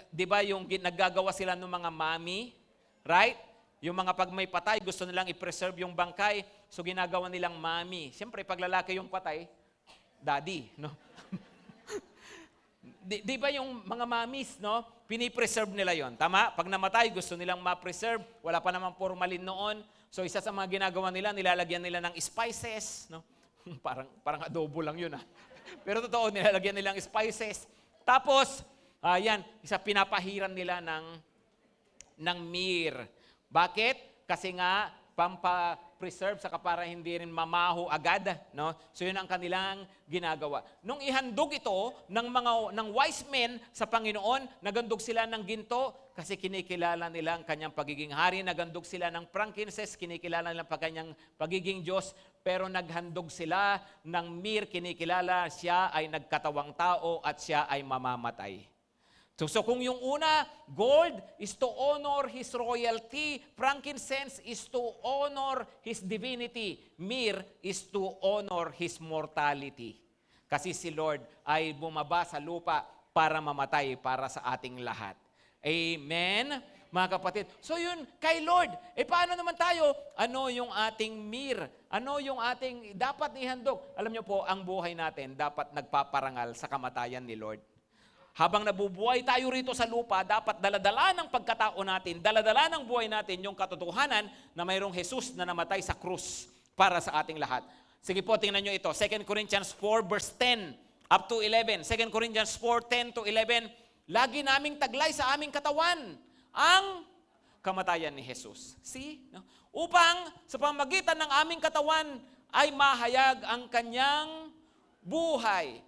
di ba yung naggagawa sila ng mga mami? Right? Yung mga pag may patay, gusto nilang i-preserve yung bangkay, so ginagawa nilang mami. Siyempre, pag lalaki yung patay, daddy, no? di ba yung mga mamis, no? Pinipreserve nila yon, tama? Pag namatay, gusto nilang ma-preserve, wala pa namang formalin noon. So isa sa mga ginagawa nila, nilalagyan nila ng spices, no? parang adobo lang yun, Pero totoo, nilalagyan nilang spices. Tapos, pinapahiran nila ng myrrh. Bakit? Kasi nga, pampa-preserve saka para hindi rin mamaho agad, no? So yun ang kanilang ginagawa. Nung ihandog ito ng wise men sa Panginoon, nagandog sila ng ginto kasi kinikilala nila ang kanyang pagiging hari, nagandog sila ng frankincense, kinikilala nila ang kanyang pagiging Diyos, pero naghandog sila ng myrrh, kinikilala siya ay nagkatawang tao at siya ay mamamatay. So kung yung una, gold is to honor His royalty, frankincense is to honor His divinity, myrrh is to honor His mortality. Kasi si Lord ay bumaba sa lupa para mamatay para sa ating lahat. Amen, mga kapatid. So yun, kay Lord, paano naman tayo? Ano yung ating myrrh? Ano yung ating dapat ihandog? Alam niyo po, ang buhay natin dapat nagpaparangal sa kamatayan ni Lord. Habang nabubuhay tayo rito sa lupa, dapat daladala ng pagkatao natin, daladala ng buhay natin yung katotohanan na mayroong Jesus na namatay sa krus para sa ating lahat. Sige po, tingnan nyo ito. 2 Corinthians 4 verse 10 up to 11. 2 Corinthians 4, 10 to 11. Lagi naming taglay sa aming katawan ang kamatayan ni Jesus. See? No? Upang sa pamagitan ng aming katawan ay mahayag ang kanyang buhay.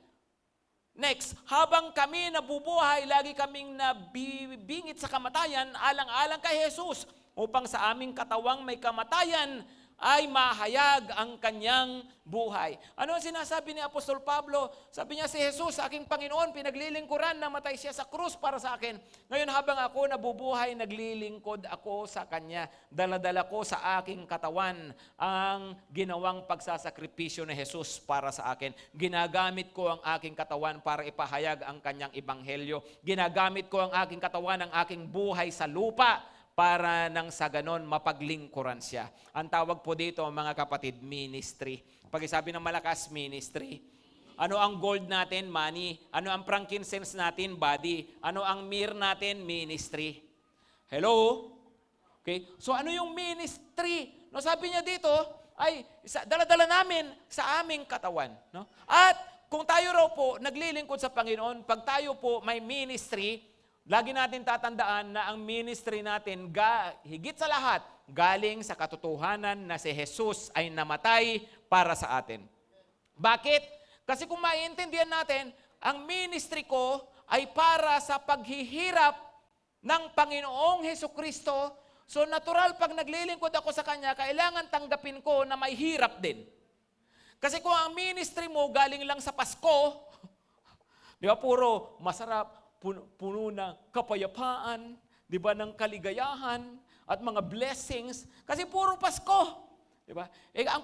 Next, habang kami nabubuhay, lagi kaming nabibingit sa kamatayan alang-alang kay Jesus, upang sa aming katawang may kamatayan ay mahayag ang kanyang buhay. Ano ang sinasabi ni Apostol Pablo? Sabi niya, si Jesus, aking Panginoon, pinaglilingkuran, namatay siya sa krus para sa akin. Ngayon habang ako nabubuhay, naglilingkod ako sa Kanya. Daladala ko sa aking katawan ang ginawang pagsasakripisyo ni Jesus para sa akin. Ginagamit ko ang aking katawan para ipahayag ang Kanyang ebanghelyo. Ginagamit ko ang aking katawan, ang aking buhay sa lupa, para nang sa ganon mapaglingkuran siya. Ang tawag po dito, mga kapatid, ministry. Pag isabi ng malakas, ministry. Ano ang gold natin? Money. Ano ang frankincense natin? Body. Ano ang myrrh natin? Ministry. Hello? Okay? So ano yung ministry? No, sabi niya dito, ay dala-dala namin sa aming katawan. No? At kung tayo raw po naglilingkod sa Panginoon, pag tayo po may ministry, lagi natin tatandaan na ang ministry natin, higit sa lahat, galing sa katotohanan na si Jesus ay namatay para sa atin. Bakit? Kasi kung maiintindihan natin, ang ministry ko ay para sa paghihirap ng Panginoong Hesukristo. So natural, pag naglilingkod ako sa Kanya, kailangan tanggapin ko na may hirap din. Kasi kung ang ministry mo galing lang sa Pasko, di ba, puro masarap, puno ng kapayapaan, di ba, ng kaligayahan at mga blessings, kasi puro Pasko. Di ba?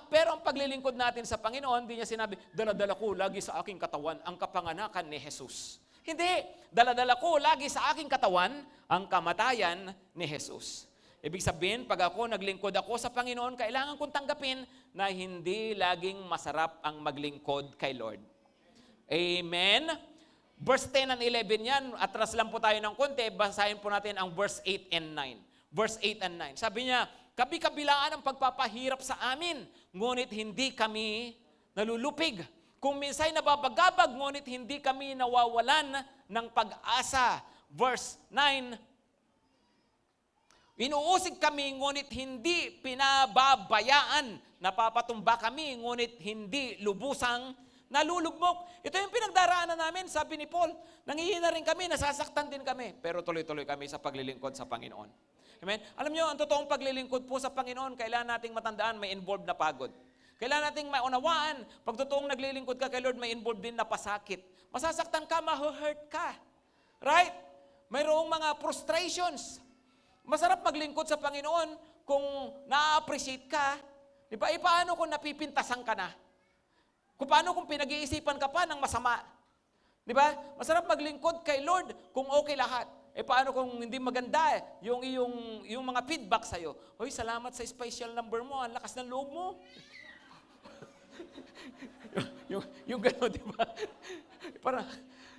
Pero ang paglilingkod natin sa Panginoon, hindi niya sinabi, dala-dala ko lagi sa aking katawan ang kapanganakan ni Jesus. Hindi. Dala-dala ko lagi sa aking katawan ang kamatayan ni Jesus. Ibig sabihin, pag ako naglingkod ako sa Panginoon, kailangan kong tanggapin na hindi laging masarap ang maglingkod kay Lord. Amen? Verse 10 and 11 yan, atras lang po tayo ng konti, basahin po natin ang verse 8 and 9. Verse 8 and 9. Sabi niya, kabi-kabilaan ang pagpapahirap sa amin, ngunit hindi kami nalulupig. Kung minsay nababagabag, ngunit hindi kami nawawalan ng pag-asa. Verse 9, inuusig kami, ngunit hindi pinababayaan. Napapatumba kami, ngunit hindi lubusang nalulugmok. Ito yung pinagdaraanan namin, sabi ni Paul. Nangihina rin kami, nasasaktan din kami. Pero tuloy-tuloy kami sa paglilingkod sa Panginoon. Amen? Alam nyo, ang totoong paglilingkod po sa Panginoon, kailangan nating matandaan may involved na pagod. Kailangan nating maunawaan, pag totoong naglilingkod ka kay Lord, may involved din na pasakit. Masasaktan ka, ma-hurt ka. Right? Mayroong mga frustrations. Masarap maglingkod sa Panginoon kung na-appreciate ka. Di ba? Paano kung napipintasan ka na? Paano kung pinag-iisipan ka pa ng masama? Di ba? Masarap maglingkod kay Lord kung okay lahat. Paano kung hindi maganda yung mga feedback sa'yo? Hoy, salamat sa special number mo. Ang lakas ng loob mo. yung gano'n, di ba? Parang,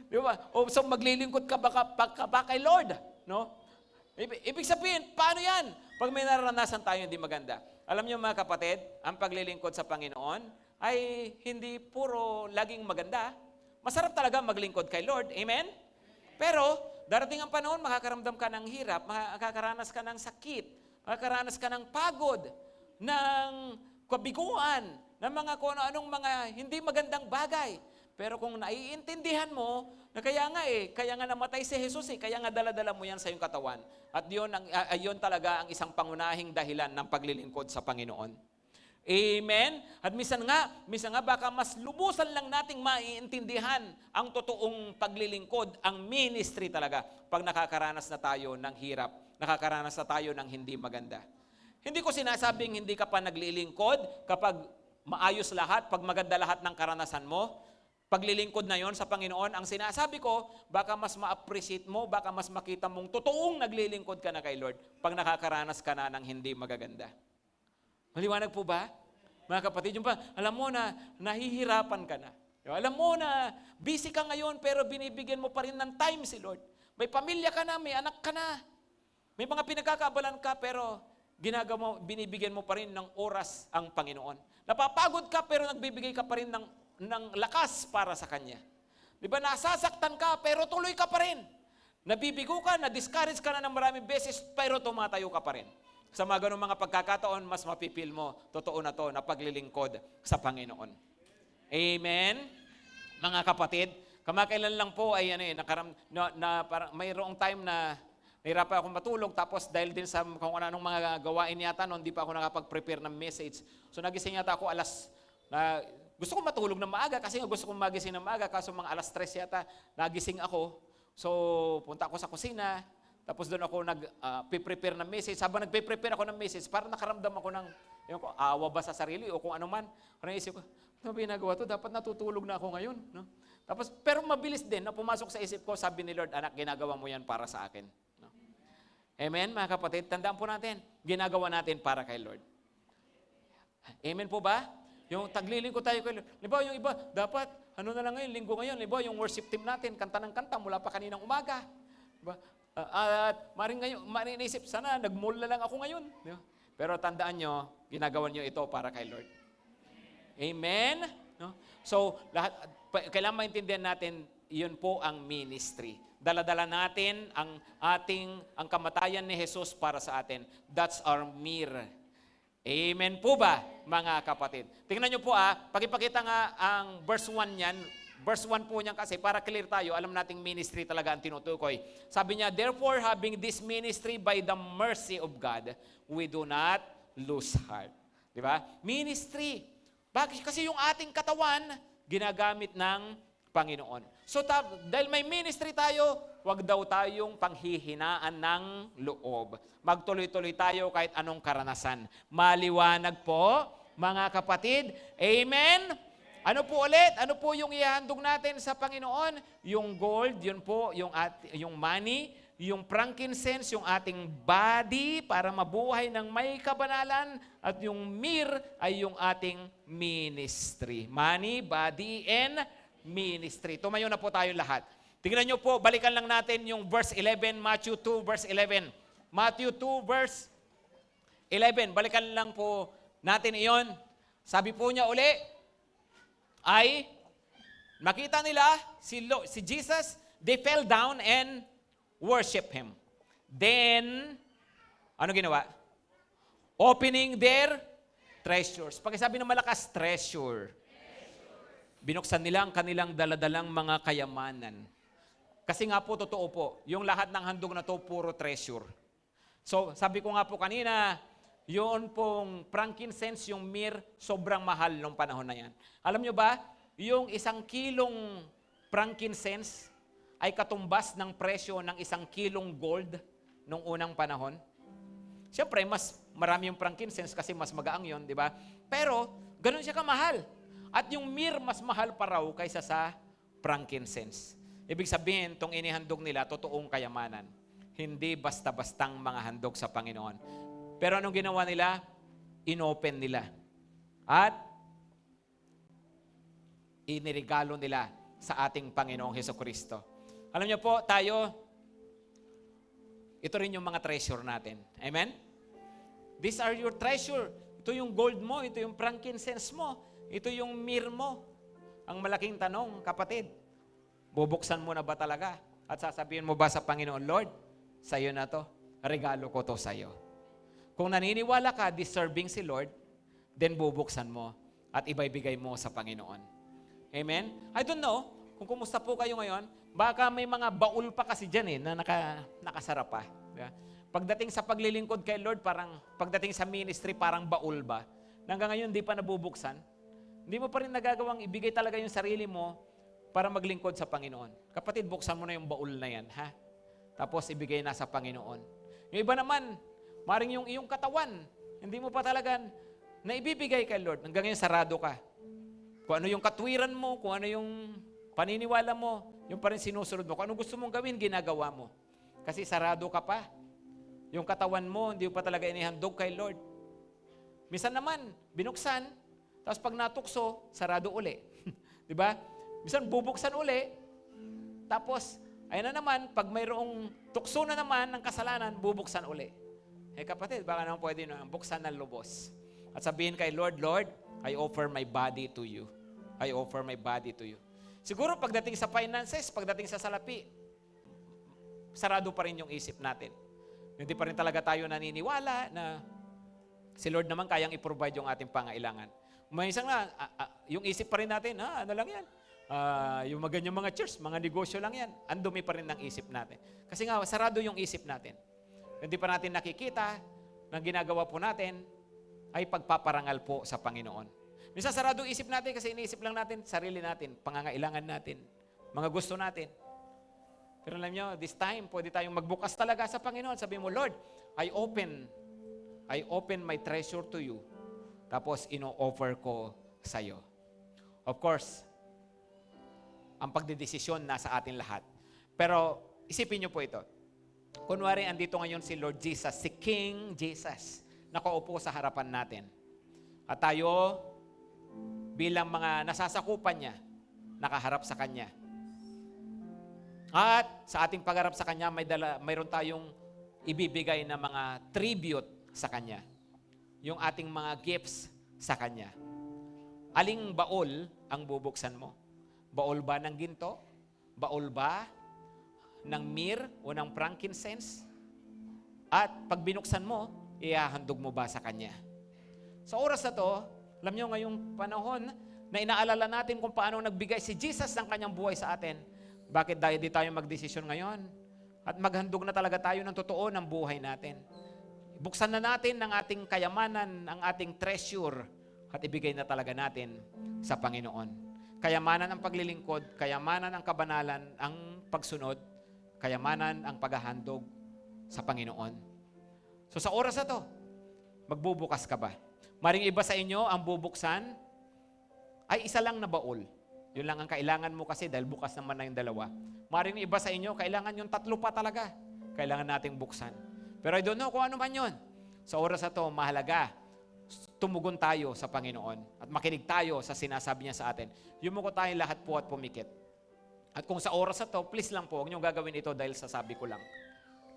di ba? O so maglilingkod ka ba kay Lord? No? Ibig sabihin, paano yan? Pag may naranasan tayo hindi maganda. Alam niyo mga kapatid, ang paglilingkod sa Panginoon ay hindi puro laging maganda. Masarap talaga maglingkod kay Lord. Amen? Pero, darating ang panahon, makakaramdam ka ng hirap, makakaranas ka ng sakit, makakaranas ka ng pagod, ng kabiguan, ng mga kung anong mga hindi magandang bagay. Pero kung naiintindihan mo, na kaya nga namatay si Jesus kaya nga dala-dala mo yan sa iyong katawan. At yun talaga ang isang pangunahing dahilan ng paglilingkod sa Panginoon. Amen? At minsan nga baka mas lubusan lang nating maiintindihan ang totoong paglilingkod, ang ministry talaga, pag nakakaranas na tayo ng hirap, nakakaranas na tayo ng hindi maganda. Hindi ko sinasabing hindi ka pa naglilingkod kapag maayos lahat, pag maganda lahat ng karanasan mo, paglilingkod na yon sa Panginoon. Ang sinasabi ko, baka mas ma-appreciate mo, baka mas makita mong totoong naglilingkod ka na kay Lord pag nakakaranas ka na ng hindi magaganda. Maliwanag po ba? Mga kapatid, yung pa, alam mo na nahihirapan ka na. Alam mo na busy ka ngayon pero binibigyan mo pa rin ng time si Lord. May pamilya ka na, may anak ka na. May mga pinagkakabalan ka pero binibigyan mo pa rin ng oras ang Panginoon. Napapagod ka pero nagbibigay ka pa rin ng lakas para sa Kanya. Di ba? Nasasaktan ka pero tuloy ka pa rin. Nabibigo ka, na-discourage ka na ng maraming beses pero tumatayo ka pa rin. Sa mga ganung mga pagkakataon, mas mapipil mo, totoo na to, na paglilingkod sa Panginoon. Amen? Mga kapatid, kamakailan lang po ay parang mayroong time na nahirapan akong matulog, tapos dahil din sa kung anong mga gawain yata noon, hindi pa ako nakapag-prepare ng message. So nagising yata ako gusto ko matulog ng maaga kasi gusto kong magising ng maaga, kaso mga alas 3 yata, nagising ako. So punta ako sa kusina, tapos doon ako nag-prepare ng message. Habang nagpe-prepare ako ng message, parang nakaramdam ako ng awa ba sa sarili o kung ano man. Parang isip ko, ano ba ginagawa to? Dapat natutulog na ako ngayon. No? Tapos, pero mabilis din na pumasok sa isip ko, sabi ni Lord, anak, ginagawa mo yan para sa akin. No? Amen, mga kapatid? Tandaan po natin, ginagawa natin para kay Lord. Amen po ba? Yung taglilingkod tayo kay Lord. Liba, yung iba, dapat, ano na lang ngayon, linggo ngayon, liba, yung worship team natin, kanta ng kanta mula pa kaninang umaga. Diba? At maring naisip, sana nag-mall na lang ako ngayon. Diba? Pero tandaan nyo, ginagawa nyo ito para kay Lord. Amen? No? So, kailangan maintindihan natin, yun po ang ministry. Dala-dala natin ang kamatayan ni Jesus para sa atin. That's our mirror. Amen po ba, mga kapatid? Tingnan nyo po pakipakita nga ang verse 1 niyan. Verse 1 po niyan kasi, para clear tayo, alam nating ministry talaga ang tinutukoy. Sabi niya, therefore, having this ministry by the mercy of God, we do not lose heart. Di ba? Ministry. Bakit? Kasi yung ating katawan, ginagamit ng Panginoon. So, dahil may ministry tayo, wag daw tayong panghihinaan ng loob. Magtuloy-tuloy tayo kahit anong karanasan. Maliwanag po, mga kapatid. Amen? Ano po ulit? Ano po yung ihahandog natin sa Panginoon? Yung gold, yun po, yung money, yung frankincense, yung ating body para mabuhay ng may kabanalan, at yung myrrh ay yung ating ministry. Money, body, and ministry. Tumayo na po tayo lahat. Tingnan nyo po, balikan lang natin yung verse 11, Matthew 2, verse 11. Matthew 2, verse 11. Balikan lang po natin iyon. Sabi po niya uli, ay makita nila si Jesus, they fell down and worship Him. Then, ano ginawa? Opening their treasures. Pagkasabi ng malakas, treasure. Binuksan nila ang kanilang daladalang mga kayamanan. Kasi nga po, totoo po, yung lahat ng handog na to, puro treasure. So, sabi ko nga po kanina, yun pong frankincense, yung myrrh, sobrang mahal nung panahon na yan. Alam nyo ba, yung 1 kilong frankincense ay katumbas ng presyo ng 1 kilong gold nung unang panahon. Siyempre, mas marami yung frankincense kasi mas magaang yun, di ba? Pero, ganun siya kamahal. At yung myrrh, mas mahal pa raw kaysa sa frankincense. Ibig sabihin, itong inihandog nila, totoong kayamanan. Hindi basta-bastang mga handog sa Panginoon. Pero anong ginawa nila? Inopen nila. At inirigalo nila sa ating Panginoong Hesukristo. Alam niyo po, tayo, ito rin yung mga treasure natin. Amen? These are your treasure. Ito yung gold mo, ito yung frankincense mo, ito yung myrrh mo. Ang malaking tanong, kapatid, bubuksan mo na ba talaga? At sasabihin mo ba sa Panginoon, Lord, sa'yo na to, regalo ko to sa'yo. Kung naniniwala ka, deserving si Lord, then bubuksan mo at ibibigay mo sa Panginoon. Amen? I don't know kung kumusta po kayo ngayon. Baka may mga baul pa kasi dyan na nakasarap pa. Diba? Pagdating sa paglilingkod kay Lord, parang pagdating sa ministry, parang baul ba? Hanggang ngayon, di pa nabubuksan. Hindi mo pa rin nagagawang ibigay talaga yung sarili mo para maglingkod sa Panginoon. Kapatid, buksan mo na yung baul na yan, ha? Tapos ibigay na sa Panginoon. Yung iba naman, maring yung iyong katawan, hindi mo pa talaga na ibibigay kay Lord. Hanggang ngayon, sarado ka. Kung ano yung katwiran mo, kung ano yung paniniwala mo, yung pa rin sinusunod mo. Kung ano gusto mong gawin, ginagawa mo. Kasi sarado ka pa. Yung katawan mo, hindi mo pa talaga inihandog kay Lord. Minsan naman, binuksan, tapos pag natukso, sarado uli. Diba? Minsan bubuksan uli, tapos, ayun na naman, pag mayroong tukso na naman ng kasalanan, bubuksan uli. Kapatid, baka naman pwede na buksan ng lubos. At sabihin kay Lord, Lord, I offer my body to you. I offer my body to you. Siguro pagdating sa finances, pagdating sa salapi, sarado pa rin yung isip natin. Hindi pa rin talaga tayo naniniwala na si Lord naman kayang i-provide yung ating pangailangan. May isang yung isip pa rin natin, ano lang yan? Yung maganyang mga church, mga negosyo lang yan. Andumi pa rin ng isip natin. Kasi nga, sarado yung isip natin. Hindi pa natin nakikita na ginagawa po natin ay pagpaparangal po sa Panginoon. Minsan sarado isip natin kasi iniisip lang natin sarili natin, pangangailangan natin, mga gusto natin. Pero alam nyo, this time, pwede tayong magbukas talaga sa Panginoon. Sabi mo, Lord, I open my treasure to you. Tapos, ino-offer ko sa iyo. Of course, ang pagdedesisyon nasa atin lahat. Pero, isipin nyo po ito. Kunwari, andito ngayon si Lord Jesus, si King Jesus, nakaupo sa harapan natin. At tayo, bilang mga nasasakupan niya, nakaharap sa Kanya. At sa ating pagharap sa Kanya, mayroon tayong ibibigay na mga tribute sa Kanya. Yung ating mga gifts sa Kanya. Aling baol ang bubuksan mo? Baol ba ng ginto? Baol ba ng myrrh o ng frankincense? At pag binuksan mo, ihahandog mo ba sa Kanya? Sa oras na to, alam nyo ngayong panahon na inaalala natin kung paano nagbigay si Jesus ng Kanyang buhay sa atin, bakit dahil di tayo magdesisyon ngayon? At maghandog na talaga tayo ng totoo ng buhay natin. Buksan na natin ang ating kayamanan, ang ating treasure, at ibigay na talaga natin sa Panginoon. Kayamanan ang paglilingkod, kayamanan ang kabanalan, ang pagsunod, kayamanan ang paghahandog sa Panginoon. So sa oras na to, magbubukas ka ba? Maring iba sa inyo, ang bubuksan ay isa lang na baul. Yun lang ang kailangan mo kasi dahil bukas naman na yung dalawa. Maring iba sa inyo, kailangan yung 3 pa talaga. Kailangan nating buksan. Pero I don't know kung ano man yun. Sa oras na to, mahalaga, tumugon tayo sa Panginoon at makinig tayo sa sinasabi niya sa atin. Yumuko tayo lahat po at pumikit. At kung sa oras na to, please lang po, huwag niyong gagawin ito dahil sasabi ko lang.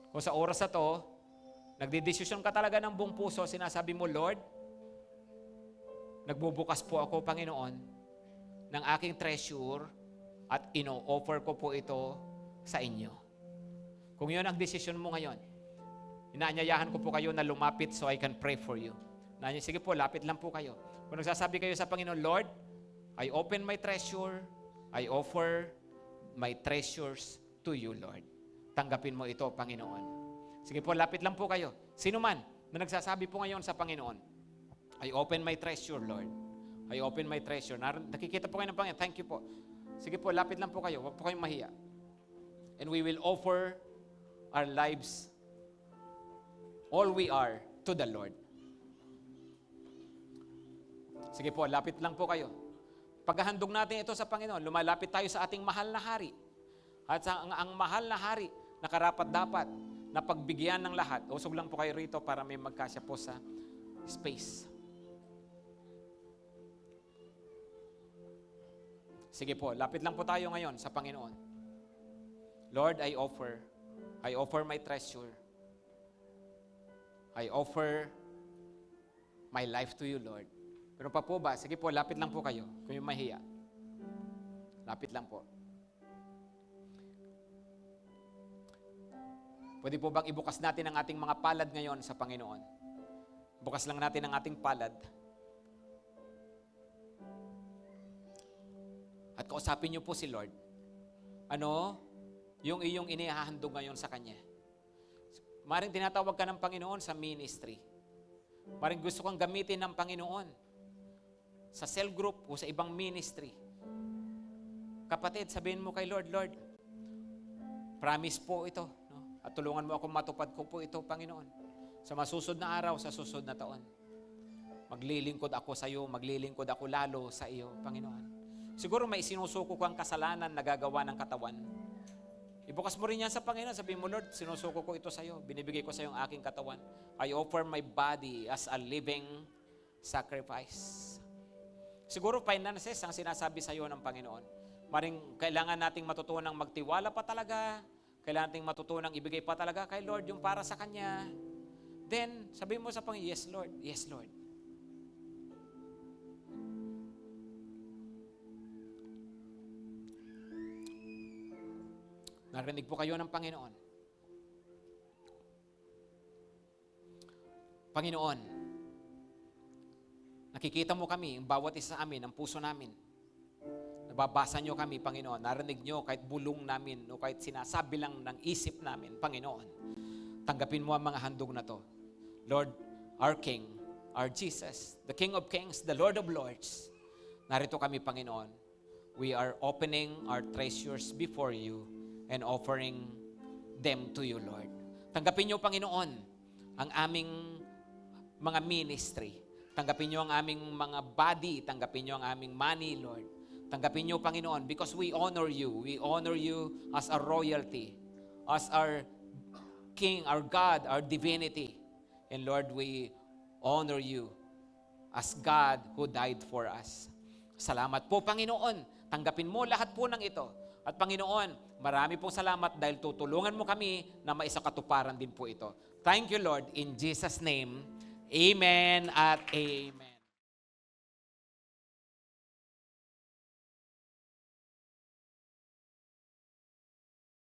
Kung sa oras na to, nagdidesisyon ka talaga ng buong puso, sinasabi mo, Lord, nagbubukas po ako, Panginoon, ng aking treasure at ino-offer ko po ito sa inyo. Kung yun ang desisyon mo ngayon, inaanyayahan ko po kayo na lumapit so I can pray for you. Sige po, lapit lang po kayo. Kung nagsasabi kayo sa Panginoon, Lord, I open my treasure, I offer my treasures to you, Lord. Tanggapin mo ito, Panginoon. Sige po, lapit lang po kayo. Sino man na nagsasabi po ngayon sa Panginoon, I open my treasure, Lord. I open my treasure. Nakikita po kayo ng Panginoon. Thank you po. Sige po, lapit lang po kayo. Huwag po kayong mahiya. And we will offer our lives, all we are, to the Lord. Sige po, lapit lang po kayo. Paghahandog natin ito sa Panginoon, lumalapit tayo sa ating mahal na hari. At ang mahal na hari, nakarapat-dapat na pagbigyan ng lahat. Usog lang po kayo rito para may magkasya po sa space. Sige po, lapit lang po tayo ngayon sa Panginoon. Lord, I offer my treasure. I offer my life to you, Lord. Pero pa po ba? Sige po, lapit lang po kayo. Kung yung mahiya. Lapit lang po. Pwede po bang ibukas natin ang ating mga palad ngayon sa Panginoon? Bukas lang natin ang ating palad. At kausapin niyo po si Lord. Ano? Yung iyong inihahandog ngayon sa Kanya. Maring tinatawag ka ng Panginoon sa ministry. Maring gusto kang gamitin ng Panginoon sa cell group o sa ibang ministry. Kapatid, sabihin mo kay Lord, Lord, promise po ito. No? At tulungan mo ako matupad ko po ito, Panginoon. Sa masusunod na araw, sa susunod na taon. Maglilingkod ako sa iyo, maglilingkod ako lalo sa iyo, Panginoon. Siguro may sinusuko ko ang kasalanan na gagawa ng katawan. Ibukas mo rin yan sa Panginoon. Sabihin mo, Lord, sinusuko ko ito sa iyo. Binibigay ko sa iyo ang aking katawan. I offer my body as a living sacrifice. Siguro finances ang sinasabi sa iyo ng Panginoon. Maring kailangan nating matutunang magtiwala pa talaga. Kailangan nating matutunang ibigay pa talaga kay Lord yung para sa Kanya. Then, sabihin mo sa Panginoon, yes Lord, yes Lord. Narinig po kayo ng Panginoon. Panginoon, nakikita mo kami, ang bawat isa sa amin, ang puso namin. Nababasa nyo kami, Panginoon. Narinig nyo kahit bulong namin o kahit sinasabi lang ng isip namin, Panginoon. Tanggapin mo ang mga handog na to. Lord, our King, our Jesus, the King of Kings, the Lord of Lords. Narito kami, Panginoon. We are opening our treasures before you and offering them to you, Lord. Tanggapin niyo, Panginoon, ang aming mga ministry. Tanggapin niyo ang aming mga body. Tanggapin niyo ang aming money, Lord. Tanggapin niyo, Panginoon, because we honor you. We honor you as a royalty, as our King, our God, our divinity. And Lord, we honor you as God who died for us. Salamat po, Panginoon. Tanggapin mo lahat po ng ito. At Panginoon, marami pong salamat dahil tutulungan mo kami na maisakatuparan din po ito. Thank you, Lord. In Jesus' name, amen at amen.